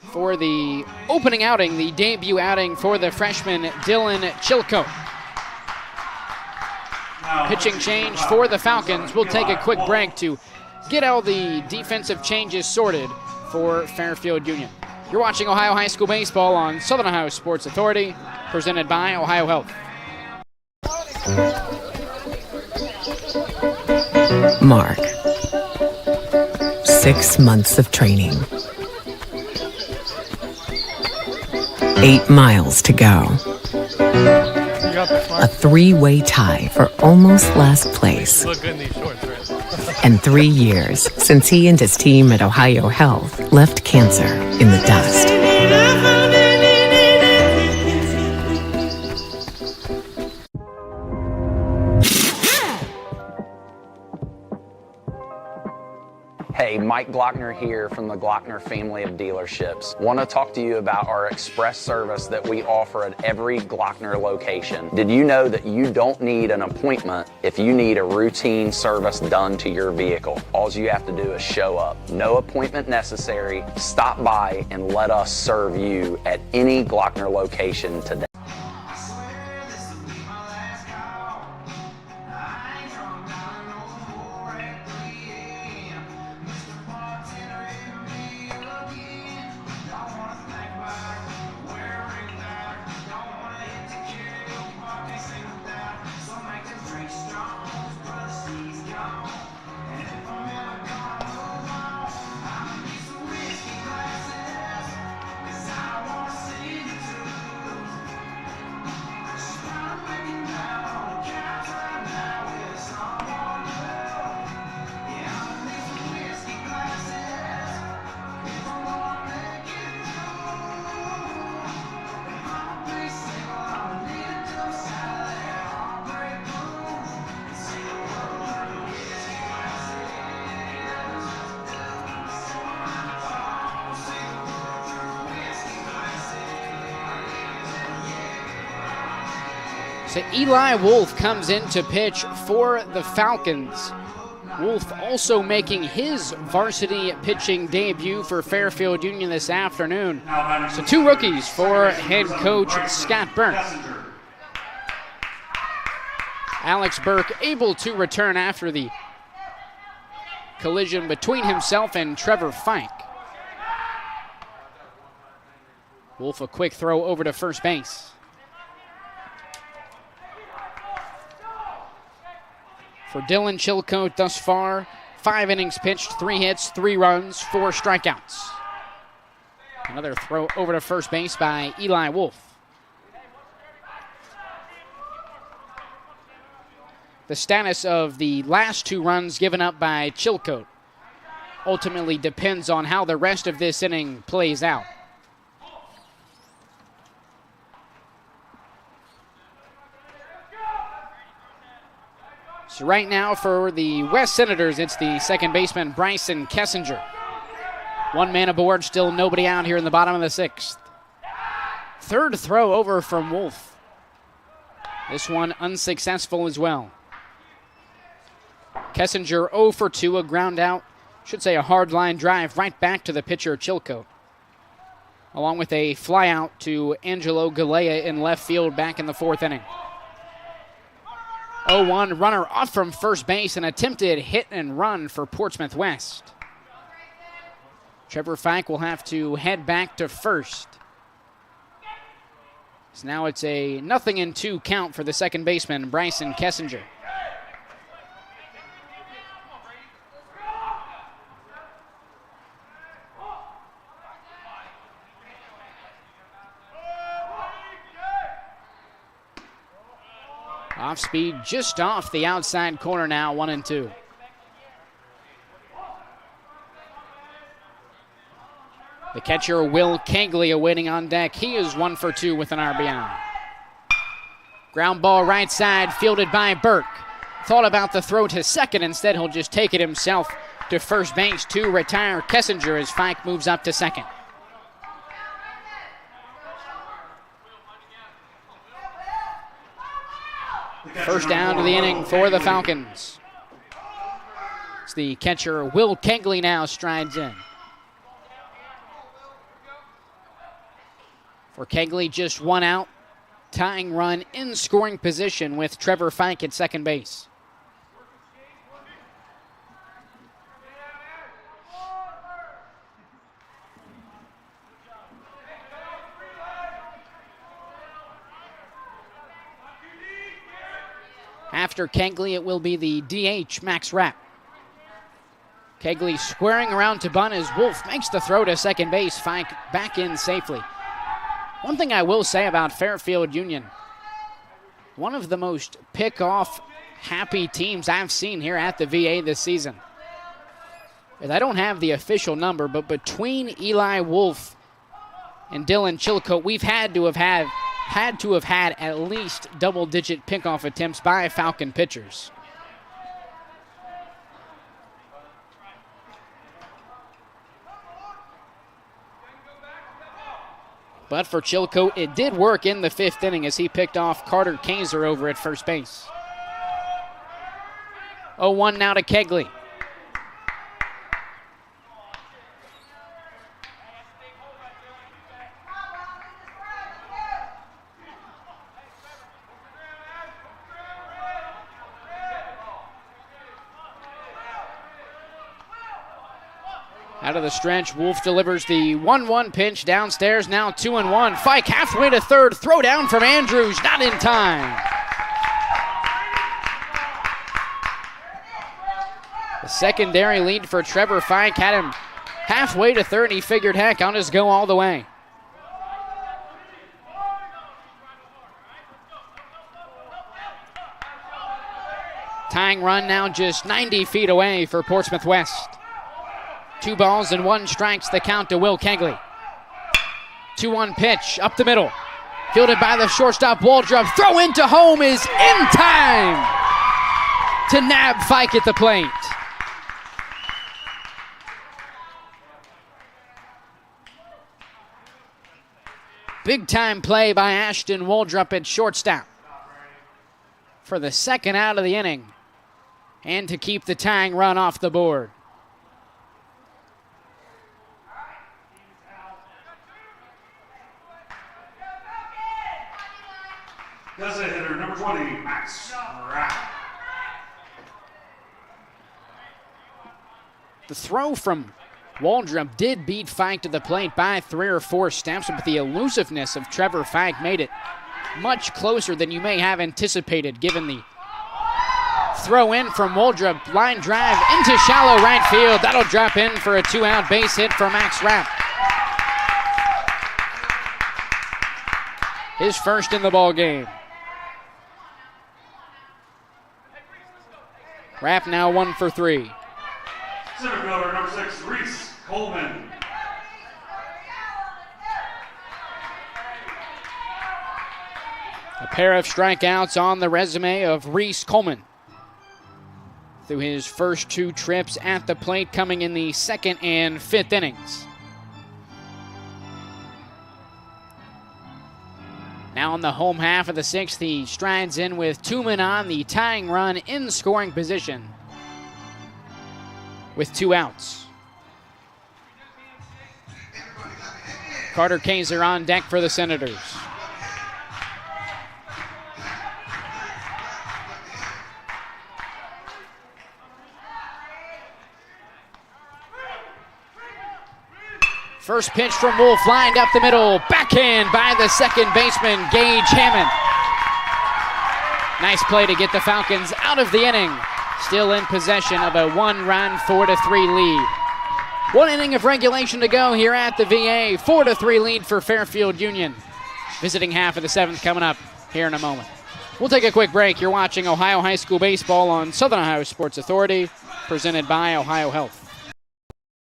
for the opening outing, the debut outing for the freshman Dylan Chillicothe. Pitching change for the Falcons. We'll take a quick break to get all the defensive changes sorted for Fairfield Union. You're watching Ohio High School Baseball on Southern Ohio Sports Authority, presented by OhioHealth. Mark. 6 months of training. 8 miles to go. A 3-way tie for almost last place. Look good in these shorts, right? And 3 years since he and his team at OhioHealth left cancer in the dust. Hey, Mike Glockner here from the Glockner family of dealerships. Want to talk to you about our express service that we offer at every Glockner location. Did you know that you don't need an appointment if you need a routine service done to your vehicle? All you have to do is show up. No appointment necessary. Stop by and let us serve you at any Glockner location today. So Eli Wolf comes in to pitch for the Falcons. Wolf also making his varsity pitching debut for Fairfield Union this afternoon. So 2 rookies for head coach Scott Burke. Alex Burke able to return after the collision between himself and Trevor Fike. Wolf a quick throw over to first base. For Dylan Chillicothe thus far, 5 innings pitched, 3 hits, 3 runs, 4 strikeouts. Another throw over to first base by Eli Wolf. The status of the last 2 runs given up by Chillicothe ultimately depends on how the rest of this inning plays out. So right now for the West Senators, it's the second baseman, Bryson Kessinger. 1 man aboard, still nobody out here in the bottom of the 6th. Third throw over from Wolf. This one unsuccessful as well. Kessinger 0 for 2, a ground out. Should say a hard line drive right back to the pitcher, Chillicothe. Along with a fly out to Angelo Galea in left field back in the 4th inning. 0-1 runner off from first base, an attempted hit and run for Portsmouth West. Trevor Fike will have to head back to first. So now it's a 0-2 count for the second baseman, Bryson Kessinger. Off speed, just off the outside corner now, 1-2. The catcher, Will Kegley, waiting on deck. He is 1 for 2 with an RBI. Ground ball right side, fielded by Burke. Thought about the throw to second. Instead, he'll just take it himself to first base to retire Kessinger as Fike moves up to second. First down of the inning for the Falcons. It's the catcher, Will Kegley, now strides in. For Kegley, just 1 out. Tying run in scoring position with Trevor Fike at second base. After Kegley, it will be the DH, Max Rapp. Kegley squaring around to bunt as Wolf makes the throw to second base. Fike back in safely. One thing I will say about Fairfield Union, one of the most pick-off happy teams I've seen here at the VA this season. I don't have the official number, but between Eli Wolf and Dylan Chillicothe, we've had to have had at least double-digit pickoff attempts by Falcon pitchers. But for Chillicothe, it did work in the 5th inning as he picked off Carter Kaiser over at first base. 0-1 now to Kegley. Out of the stretch, Wolf delivers the 1-1 pitch downstairs, now 2-1. Fike halfway to third, throw down from Andrews, not in time. The secondary lead for Trevor Fike had him halfway to third. He figured, heck, I'll just go all the way. Tying run now just 90 feet away for Portsmouth West. 2 balls and 1 strikes the count to Will Kegley. 2-1 pitch up the middle. Fielded by the shortstop, Waldrop. Throw into home is in time to nab Fike at the plate. Big time play by Ashton Waldrop at shortstop. for the second out of the inning and to keep the tying run off the board. Designated hitter number 20, Max Rapp. The throw from Waldrop did beat Fike to the plate by 3 or 4 steps, but the elusiveness of Trevor Fike made it much closer than you may have anticipated, given the throw in from Waldrop. Line drive into shallow right field. That'll drop in for a 2-out base hit for Max Rapp. His first in the ball game. Rapp now 1 for 3. Center fielder number 6, Reese Coleman. A pair of strikeouts on the resume of Reese Coleman through his first 2 trips at the plate, coming in the 2nd and 5th innings. Now in the home half of the 6th, he strides in with 2 men on, the tying run in scoring position with 2 outs. Carter Kaiser on deck for the Senators. First pitch from Wolf, lined up the middle, backhand by the second baseman, Gage Hammond. Nice play to get the Falcons out of the inning, still in possession of a 1-run 4-3 lead. 1 inning of regulation to go here at the VA, 4-3 lead for Fairfield Union. Visiting half of the 7th coming up here in a moment. We'll take a quick break. You're watching Ohio High School Baseball on Southern Ohio Sports Authority, presented by OhioHealth.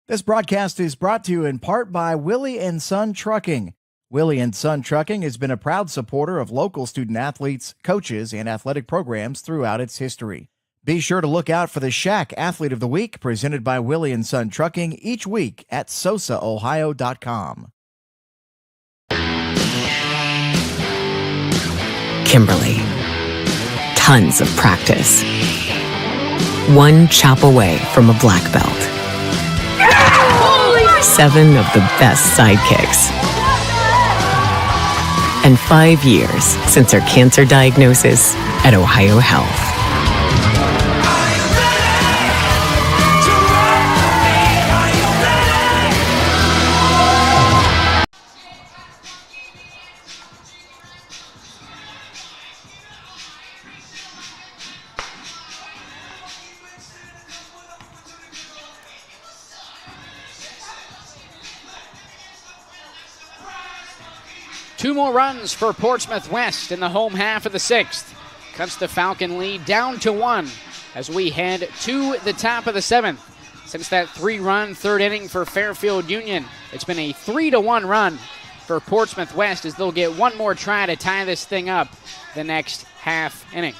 This broadcast is brought to you in part by Willie & Son Trucking. Willie & Son Trucking has been a proud supporter of local student-athletes, coaches, and athletic programs throughout its history. Be sure to look out for the Shack Athlete of the Week, presented by Willie & Son Trucking, each week at SOSAOhio.com. Kimberly. Tons of practice. 1 chop away from a black belt. 7 of the best sidekicks. And 5 years since her cancer diagnosis at OhioHealth. Two more runs for Portsmouth West in the home half of the 6th. Cuts the Falcon lead down to 1 as we head to the top of the 7th. Since that 3-run 3rd inning for Fairfield Union, it's been a 3-1 run for Portsmouth West as they'll get one more try to tie this thing up the next half inning.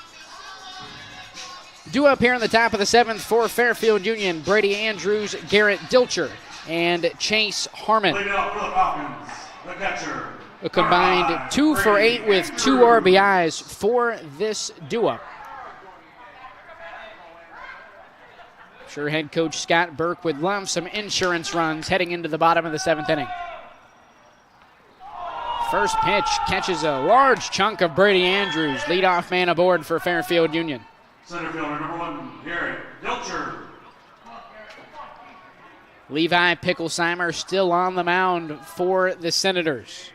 Due up here in the top of the 7th for Fairfield Union, Brady Andrews, Garrett Dilcher, and Chase Harmon. Lead up for the Falcons, the catcher. A combined 2 for 8 with 2 RBIs for this duo. Sure, head coach Scott Burke would love some insurance runs heading into the bottom of the 7th inning. First pitch catches a large chunk of Brady Andrews, leadoff man aboard for Fairfield Union. Center fielder number 1, Garrett Dilcher. Levi Picklesheimer still on the mound for the Senators.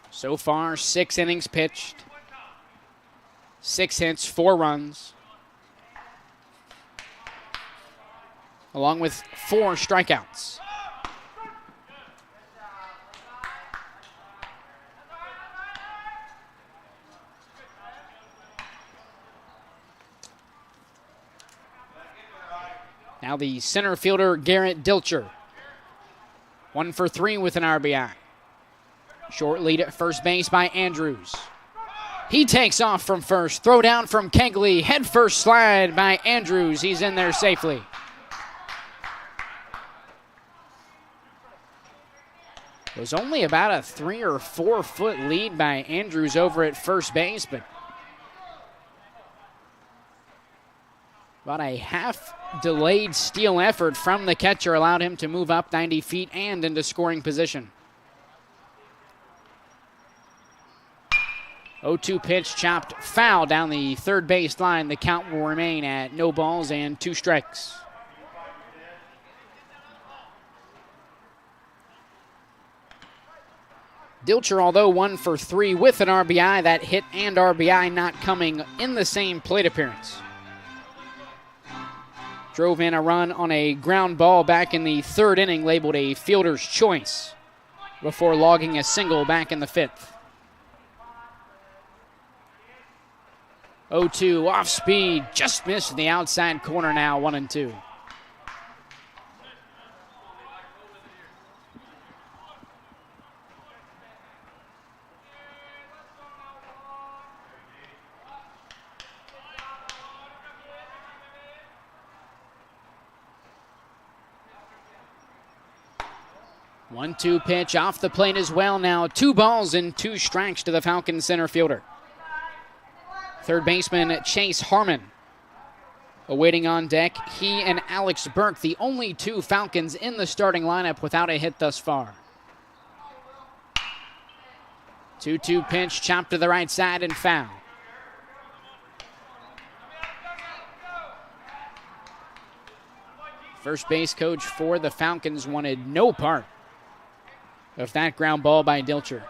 So far, 6 innings pitched, 6 hits, 4 runs, along with 4 strikeouts. Now the center fielder, Garrett Dilcher. 1 for 3 with an RBI. Short lead at first base by Andrews. He takes off from first. Throw down from Kegley. Head first slide by Andrews. He's in there safely. was only about a 3 or 4 foot lead by Andrews over at first base, but about a half delayed steal effort from the catcher allowed him to move up 90 feet and into scoring position. 0-2 pitch chopped foul down the third base line. The count will remain at no balls and 2 strikes. Dilcher, although 1 for 3 with an RBI, that hit and RBI not coming in the same plate appearance. Drove in a run on a ground ball back in the third inning, labeled a fielder's choice, before logging a single back in the 5th. 0-2 off speed, just missed the outside corner now, 1-2. One-two pitch off the plate as well now. 2 balls and 2 strikes to the Falcons center fielder. Third baseman Chase Harmon awaiting on deck. He and Alex Burke, the only 2 Falcons in the starting lineup without a hit thus far. 2-2 pitch chopped to the right side and foul. First base coach for the Falcons wanted no part of that ground ball by Dilcher.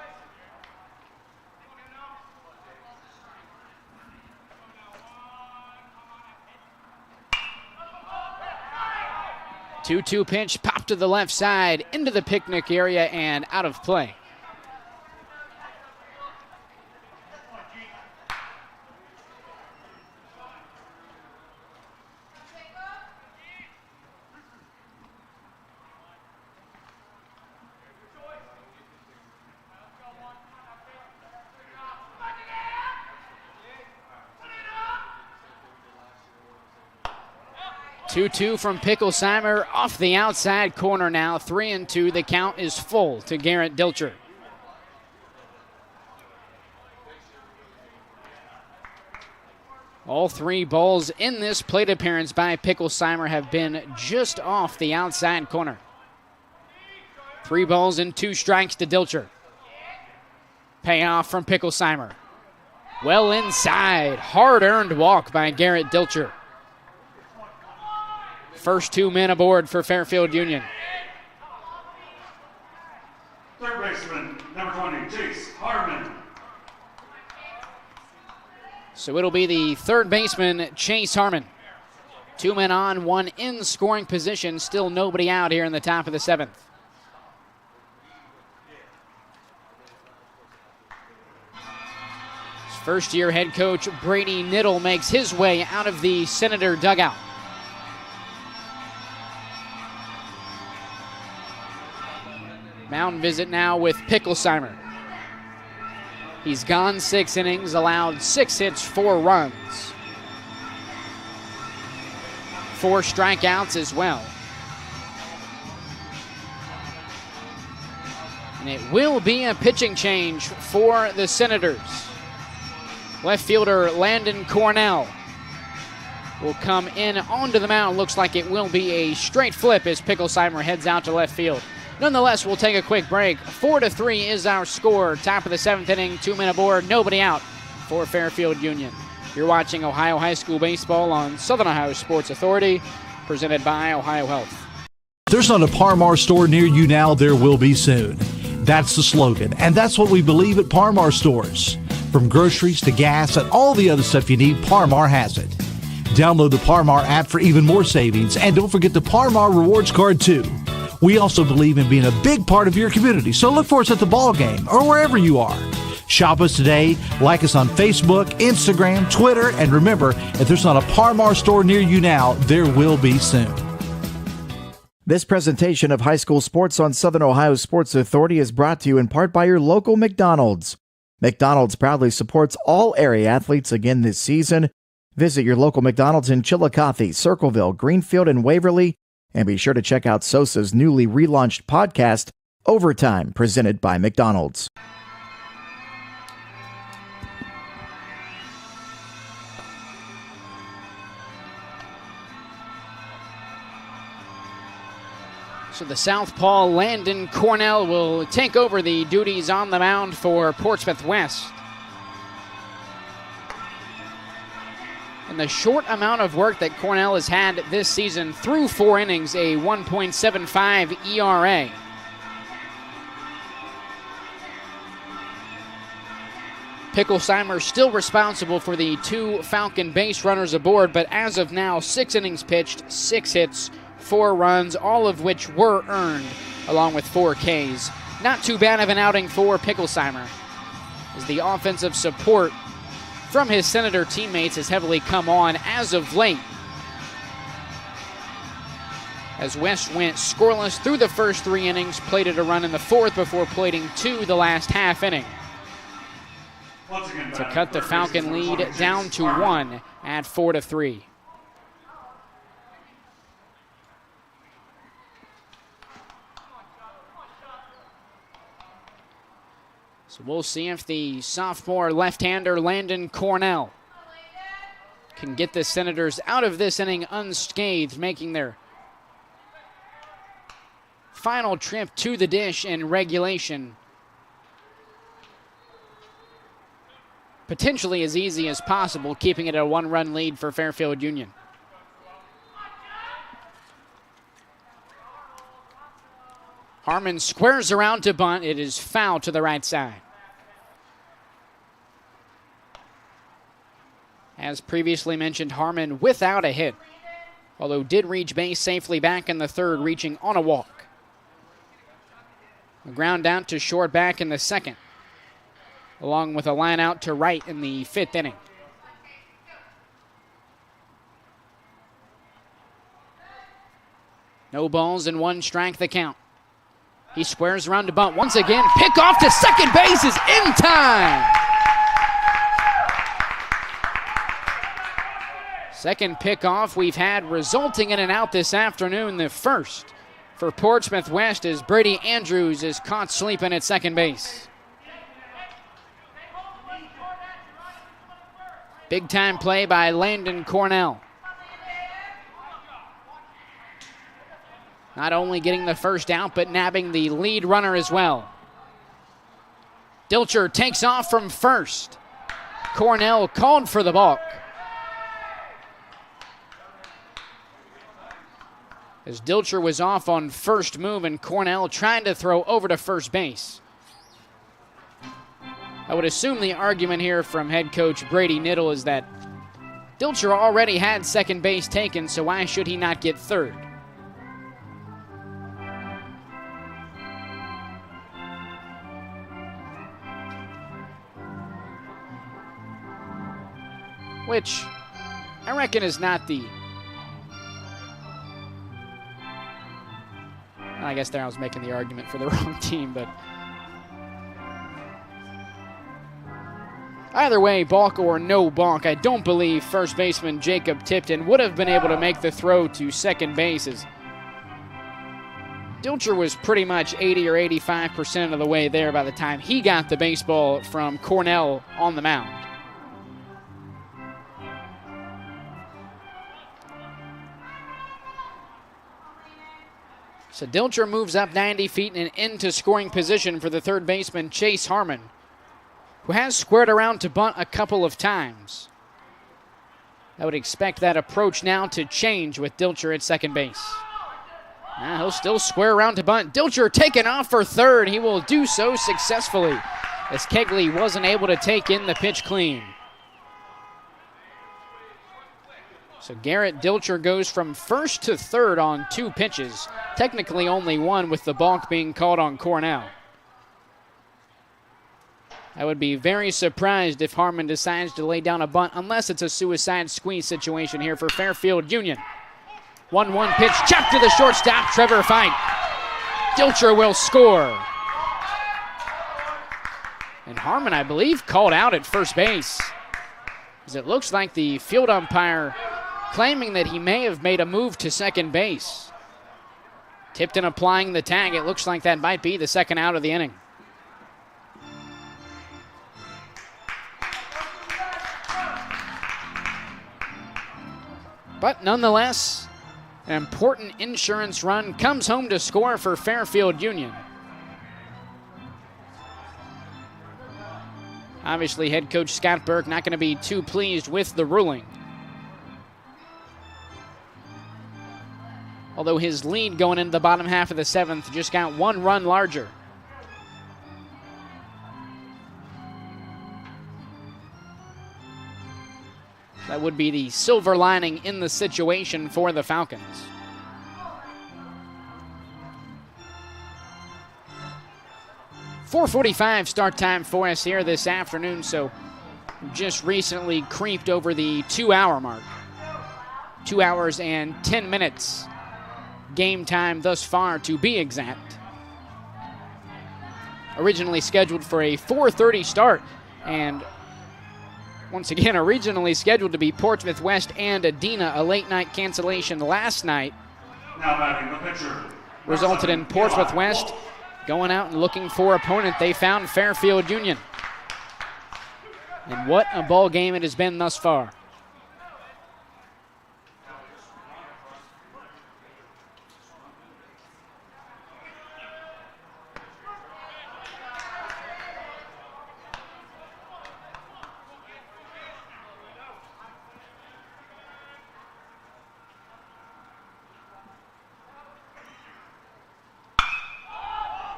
Two-two pitch popped to the left side into the picnic area and out of play. Two-two from Picklesheimer off the outside corner now. 3-2. The count is full to Garrett Dilcher. All 3 balls in this plate appearance by Picklesheimer have been just off the outside corner. 3 balls and 2 strikes to Dilcher. Payoff from Picklesheimer. Well inside. Hard-earned walk by Garrett Dilcher. First 2 men aboard for Fairfield Union. Third baseman, number 20, Chase Harmon. So it'll be the third baseman, Chase Harmon. 2 men on, 1 in scoring position. Still nobody out here in the top of the 7th. First-year head coach Brady Niddle makes his way out of the Senator dugout. Mound visit now with Picklesheimer. He's gone 6 innings, allowed 6 hits, 4 runs. 4 strikeouts as well. And it will be a pitching change for the Senators. Left fielder Landon Cornell will come in onto the mound. Looks like it will be a straight flip as Picklesheimer heads out to left field. Nonetheless, we'll take a quick break. 4-3 is our score. Top of the 7th inning, 2 men aboard, nobody out for Fairfield Union. You're watching Ohio High School Baseball on Southern Ohio Sports Authority, presented by OhioHealth. There's not a Parmar store near you now, there will be soon. That's the slogan, and that's what we believe at Parmar stores. From groceries to gas and all the other stuff you need, Parmar has it. Download the Parmar app for even more savings, and don't forget the Parmar Rewards Card too. We also believe in being a big part of your community, so look for us at the ball game or wherever you are. Shop us today, like us on Facebook, Instagram, Twitter, and remember, if there's not a Parmar store near you now, there will be soon. This presentation of high school sports on Southern Ohio Sports Authority is brought to you in part by your local McDonald's. McDonald's proudly supports all area athletes again this season. Visit your local McDonald's in Chillicothe, Circleville, Greenfield, and Waverly. And be sure to check out SOSA's newly relaunched podcast, Overtime, presented by McDonald's. So the southpaw Landon Cornell will take over the duties on the mound for Portsmouth West. And the short amount of work that Cornell has had this season, through 4 innings, a 1.75 ERA. Picklesheimer still responsible for the 2 Falcon base runners aboard, but as of now, 6 innings pitched, 6 hits, 4 runs, all of which were earned, along with 4 Ks. Not too bad of an outing for Picklesheimer, as the offensive support from his Senator teammates has heavily come on as of late. As West went scoreless through the first 3 innings, plated a run in the 4th before plating 2 the last half inning, to cut the Falcon lead down to 1 at 4-3. So we'll see if the sophomore left-hander Landon Cornell can get the Senators out of this inning unscathed, making their final trip to the dish in regulation potentially as easy as possible, keeping it a 1-run lead for Fairfield Union. Harmon squares around to bunt. It is foul to the right side. As previously mentioned, Harmon without a hit, although did reach base safely back in the 3rd, reaching on a walk. A ground out to short back in the 2nd, along with a line out to right in the 5th inning. No balls and 1 strike the count. He squares around to bunt once again. Pick off to second base is in time. Second pickoff we've had resulting in an out this afternoon. The first for Portsmouth West as Brady Andrews is caught sleeping at second base. Big time play by Landon Cornell. Not only getting the first out, but nabbing the lead runner as well. Dilcher takes off from first. Cornell called for the balk. As Dilcher was off on first move and Cornell trying to throw over to first base. I would assume the argument here from head coach Brady Niddle is that Dilcher already had second base taken, so why should he not get third? Which I reckon is not the... I guess there I was making the argument for the wrong team, but... Either way, balk or no balk, I don't believe first baseman Jacob Tipton would have been able to make the throw to second base, as Dilcher was pretty much 80 or 85% of the way there by the time he got the baseball from Cornell on the mound. So Dilcher moves up 90 feet and into scoring position for the third baseman Chase Harmon, who has squared around to bunt a couple of times. I would expect that approach now to change with Dilcher at second base. He'll still square around to bunt. Dilcher taken off for third. He will do so successfully, as Kegley wasn't able to take in the pitch clean. So Garrett Dilcher goes from first to third on 2 pitches. Technically only 1, with the balk being called on Cornell. I would be very surprised if Harmon decides to lay down a bunt, unless it's a suicide squeeze situation here for Fairfield Union. 1-1 pitch, chopped to the shortstop, Trevor Fike. Dilcher will score. And Harmon, I believe, called out at first base, as it looks like the field umpire claiming that he may have made a move to second base. Tipton applying the tag. It looks like that might be the second out of the inning. But nonetheless, an important insurance run comes home to score for Fairfield Union. Obviously, head coach Scott Burke not going to be too pleased with the ruling. Although his lead going into the bottom half of the seventh just got one run larger. That would be the silver lining in the situation for the Falcons. .445 start time for us here this afternoon, so just recently creeped over the 2-hour mark. 2 hours and 10 minutes game time thus far, to be exact. Originally scheduled for a 4:30 start, and once again, originally scheduled to be Portsmouth West and Adena, a late night cancellation last night. Now batting the pitcher. Resulted in Portsmouth West going out and looking for opponent. They found Fairfield Union. And what a ball game it has been thus far.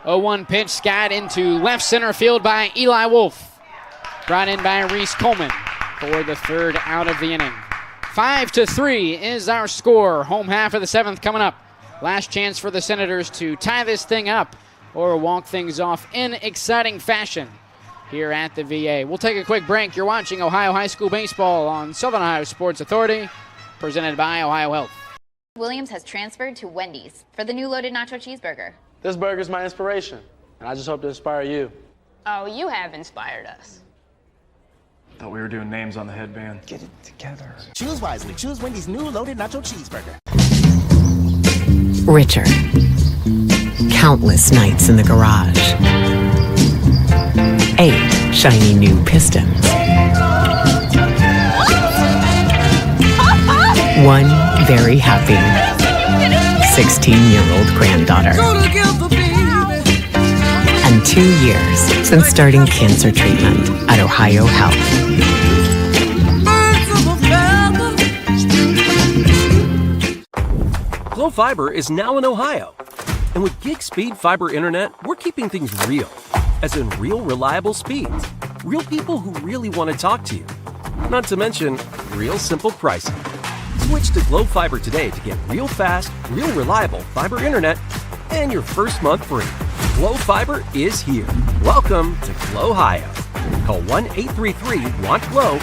Oh, 1 pitch skied into left center field by Eli Wolf. Brought in by Reese Coleman for the third out of the inning. 5-3 is our score. Home half of the seventh coming up. Last chance for the Senators to tie this thing up or walk things off in exciting fashion here at the VA. We'll take a quick break. You're watching Ohio High School Baseball on Southern Ohio Sports Authority, presented by OhioHealth. Williams has transferred to Wendy's for the new loaded nacho cheeseburger. This burger's my inspiration, and I just hope to inspire you. Oh, you have inspired us. Thought we were doing names on the headband. Get it together. Choose wisely. Choose Wendy's new loaded nacho cheeseburger. Richer. Countless nights in the garage. 8 shiny new pistons. 1 very happy 16-year-old granddaughter. And 2 years since starting cancer treatment at OhioHealth. Glow Fiber is now in Ohio. And with gig speed fiber internet, we're keeping things real. As in real, reliable speeds. Real people who really want to talk to you. Not to mention, real simple pricing. Switch to Glow Fiber today to get real fast, real reliable fiber internet and your first month free. Glow Fiber is here. Welcome to Glow Ohio. Call 1-833-WANT-GLOW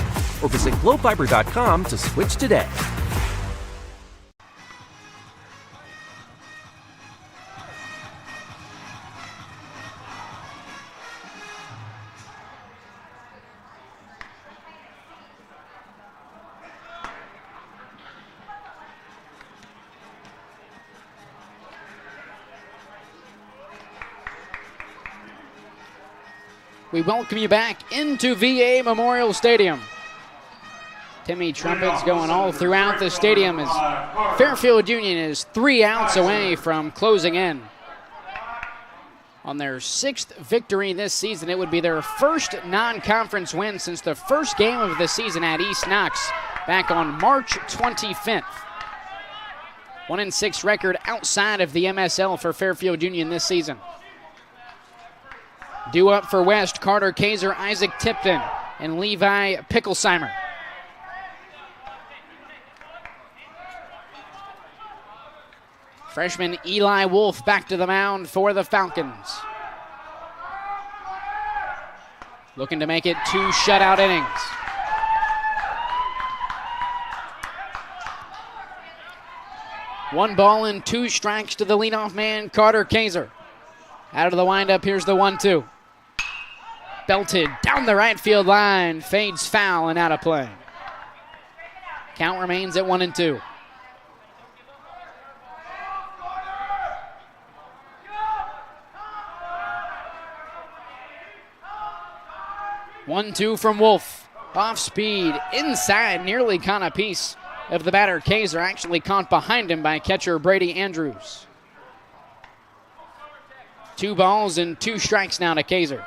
or visit glowfiber.com to switch today. We welcome you back into VA Memorial Stadium. Timmy trumpets going all throughout the stadium as Fairfield Union is 3 outs away from closing in. On their 6th victory this season, it would be their first non-conference win since the first game of the season at East Knox back on March 25th. 1-6 record outside of the MSL for Fairfield Union this season. Due up for West, Carter Kaiser, Isaac Tipton, and Levi Picklesheimer. Freshman Eli Wolf back to the mound for the Falcons. Looking to make it 2 shutout innings. One ball and 2 strikes to the leadoff man, Carter Kaiser. Out of the windup, here's the 1-2. Belted down the right field line, fades foul and out of play. Count remains at 1-2. 1-2 from Wolf. Off speed, inside, nearly caught a piece of the batter. Kaiser actually caught behind him by catcher Brady Andrews. 2 balls and 2 strikes now to Kaiser.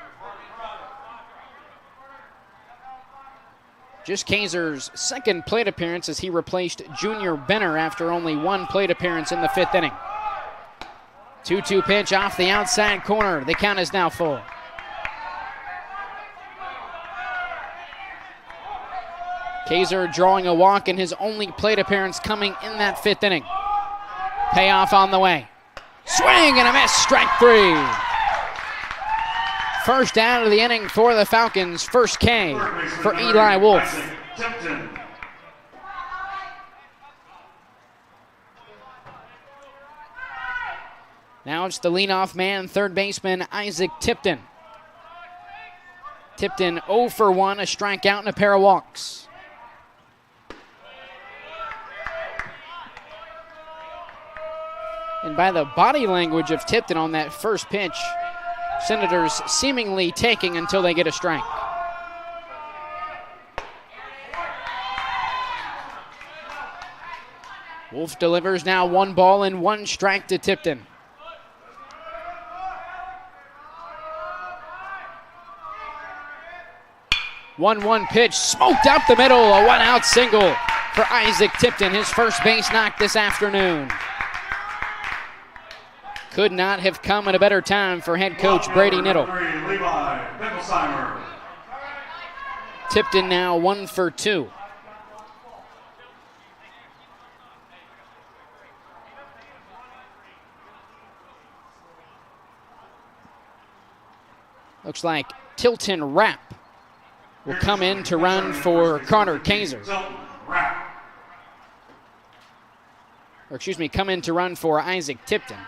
Just Kaiser's second plate appearance as he replaced Junior Benner after only 1 plate appearance in the 5th inning. 2-2 pitch off the outside corner. The count is now full. Kaiser drawing a walk in his only plate appearance coming in that 5th inning. Payoff on the way. Swing and a miss, strike 3. First out of the inning for the Falcons. First K for Eli Wolf. Now it's the leadoff man, third baseman Isaac Tipton. Tipton 0 for 1, a strikeout and a pair of walks. And by the body language of Tipton on that first pitch, Senators seemingly taking until they get a strike. Wolf delivers now 1 ball and 1 strike to Tipton. One pitch, smoked up the middle, a 1-out single for Isaac Tipton, his first base knock this afternoon. Could not have come at a better time for head coach Brady Nittle. Tipton now 1 for 2. Looks like Tilton Rapp will come in to run for Carter Kaiser. Or excuse me, come in to run for Isaac Tipton.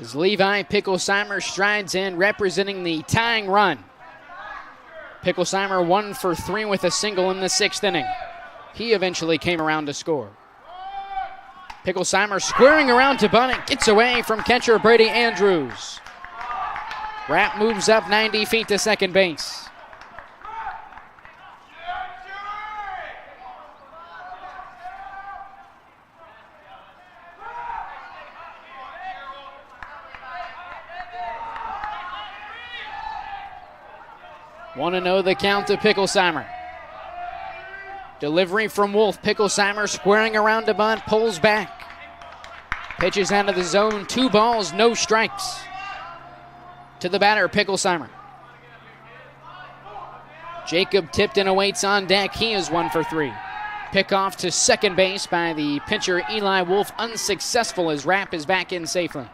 As Levi Picklesheimer strides in, representing the tying run. Picklesheimer 1 for 3 with a single in the 6th inning. He eventually came around to score. Picklesheimer squaring around to bunt it, gets away from catcher Brady Andrews. Rapp moves up 90 feet to second base. Want to know the count to Picklesheimer. Delivery from Wolf. Picklesheimer squaring around to bunt, pulls back. Pitches out of the zone, 2 balls, no strikes. To the batter, Picklesheimer. Jacob Tipton awaits on deck. He is 1 for 3. Pickoff to second base by the pitcher Eli Wolf, unsuccessful as Rapp is back in safely.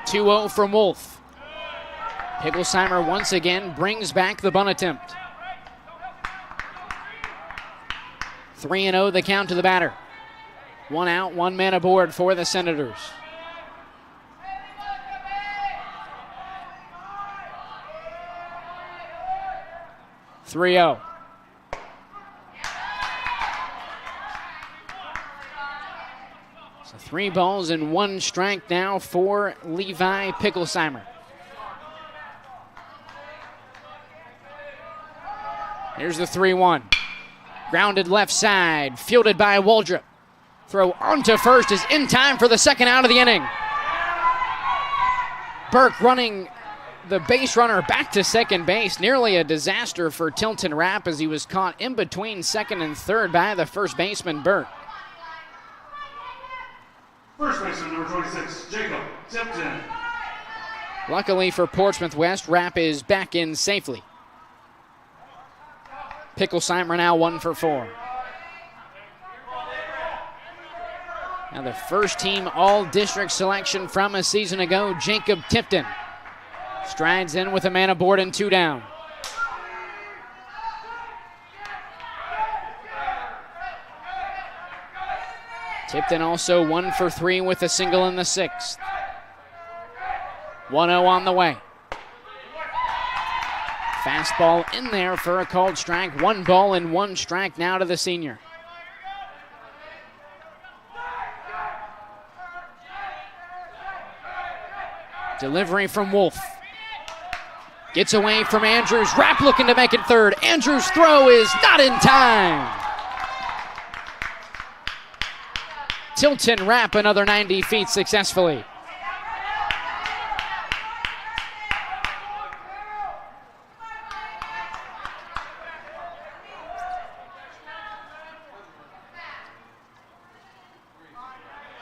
2-0 from Wolf. Picklesheimer once again brings back the bunt attempt. 3-0 the count to the batter. 1 out, 1 man aboard for the Senators. So 3 balls and 1 strike now for Levi Picklesheimer. Here's the 3-1. Grounded left side, fielded by Waldrop. Throw onto first is in time for the second out of the inning. Burke running the base runner back to second base. Nearly a disaster for Tilton Rapp as he was caught in between second and third by the first baseman, Burke. First baseman, number 26, Jacob Tipton. Luckily for Portsmouth West, Rapp is back in safely. Picklesheimer now 1 for 4. Now the first team all-district selection from a season ago, Jacob Tipton, strides in with a man aboard and 2 down. Tipton also 1 for 3 with a single in the 6th. 1-0 on the way. Fastball in there for a called strike. 1 ball and 1 strike now to the senior. Delivery from Wolf. Gets away from Andrews. Rapp looking to make it third. Andrews' throw is not in time. Tilton Rapp another 90 feet successfully.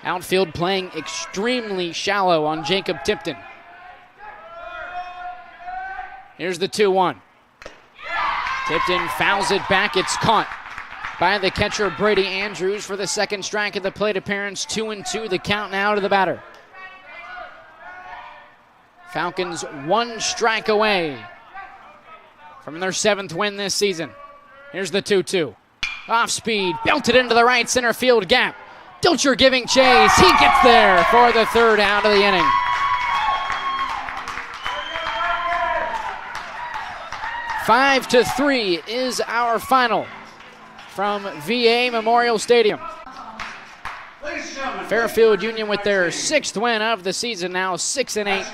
Outfield playing extremely shallow on Jacob Tipton. Here's the 2-1. Tipton fouls it back. It's caught by the catcher Brady Andrews for the second strike of the plate appearance. 2-2, the count now to the batter. Falcons 1 strike away from their 7th win this season. Here's the 2-2. Off speed, belted into the right center field gap. Dilcher giving chase. He gets there for the 3rd out of the inning. Five to 3 is our final from VA Memorial Stadium. Fairfield Union with their 6th win of the season, now 6-8.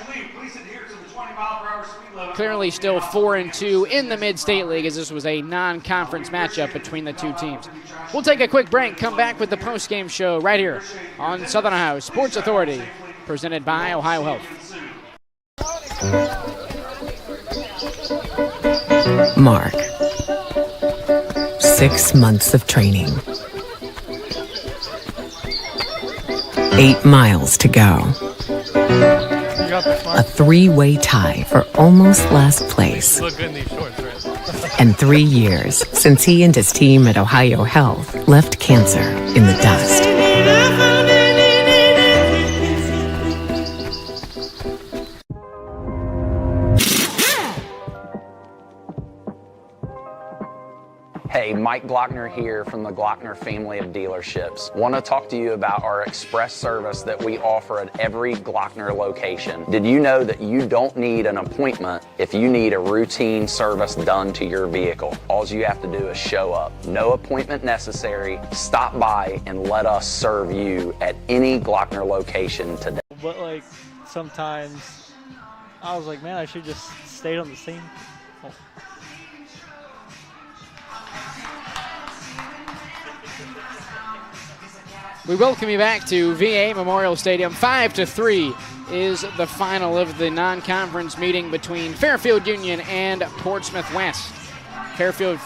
Clearly still 4-2 in the Mid-State League, as this was a non-conference matchup between the two teams. We'll take a quick break, come back with the post-game show right here on Southern Ohio Sports Authority, presented by OhioHealth. Mark. 6 months of training. 8 miles to go. A 3-way tie for almost last place. And 3 years since he and his team at OhioHealth left cancer in the dust. Hey, Mike Glockner here from the Glockner family of dealerships. Want to talk to you about our express service that we offer at every Glockner location. Did you know that you don't need an appointment if you need a routine service done to your vehicle? All you have to do is show up. No appointment necessary. Stop by and let us serve you at any Glockner location today. But like sometimes I was like, man, I should just stayed on the scene. Oh. We welcome you back to VA Memorial Stadium. 5-3 is the final of the non-conference meeting between Fairfield Union and Portsmouth West. Fairfield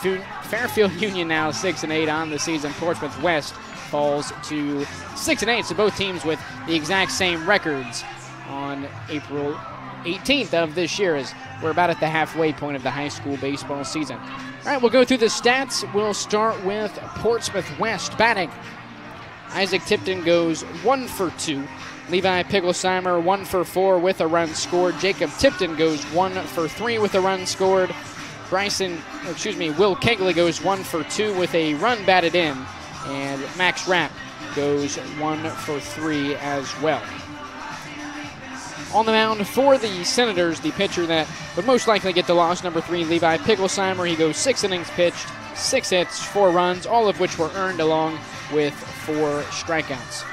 Union now 6-8 on the season. Portsmouth West falls to 6-8, so both teams with the exact same records on April 18th of this year, as we're about at the halfway point of the high school baseball season. All right, we'll go through the stats. We'll start with Portsmouth West batting. Isaac Tipton goes 1 for 2. Levi Pigglesheimer 1 for 4 with a run scored. Jacob Tipton goes 1 for 3 with a run scored. Will Kegley goes 1 for 2 with a run batted in. And Max Rapp goes 1 for 3 as well. On the mound for the Senators, the pitcher that would most likely get the loss, number 3, Levi Pigglesheimer. He goes 6 innings pitched, 6 hits, 4 runs, all of which were earned along with 4 strikeouts.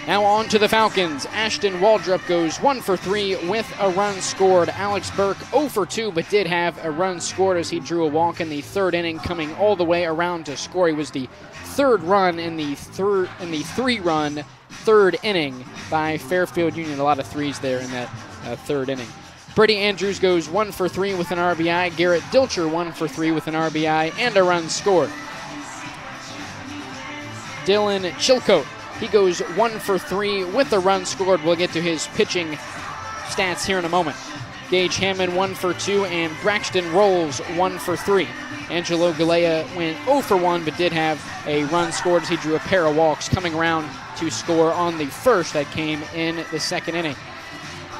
Now on to the Falcons. Ashton Waldrop goes 1 for 3 with a run scored. Alex Burke 0 for 2, but did have a run scored as he drew a walk in the 3rd inning, coming all the way around to score. He was the 3rd run in the 3-run 3rd inning by Fairfield Union. A lot of threes there in that 3rd inning. Brady Andrews goes 1 for 3 with an RBI. Garrett Dilcher 1 for 3 with an RBI and a run scored. Dylan Chillicothe, he goes 1 for 3 with a run scored. We'll get to his pitching stats here in a moment. Gage Hammond 1 for 2 and Braxton Rolls 1 for 3. Angelo Galea went 0 for 1 but did have a run scored as he drew a pair of walks, coming around to score on the first that came in the 2nd inning.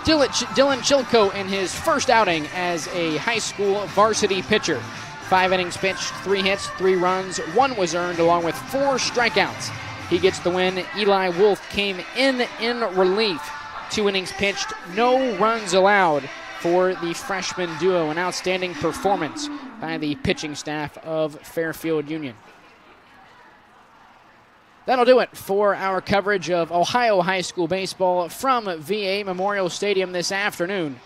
Dylan Chillicothe in his first outing as a high school varsity pitcher. 5 innings pitched, 3 hits, 3 runs, 1 was earned along with 4 strikeouts. He gets the win. Eli Wolf came in relief. 2 innings pitched, no runs allowed for the freshman duo. An outstanding performance by the pitching staff of Fairfield Union. That'll do it for our coverage of Ohio high school baseball from VA Memorial Stadium this afternoon.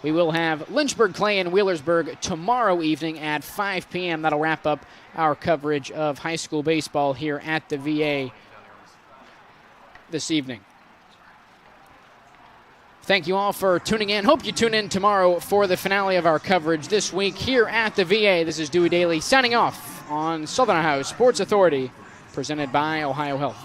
We will have Lynchburg Clay and Wheelersburg tomorrow evening at 5 p.m. That'll wrap up our coverage of high school baseball here at the VA this evening. Thank you all for tuning in. Hope you tune in tomorrow for the finale of our coverage this week here at the VA. This is Dewey Daly signing off on Southern Ohio Sports Authority, presented by OhioHealth.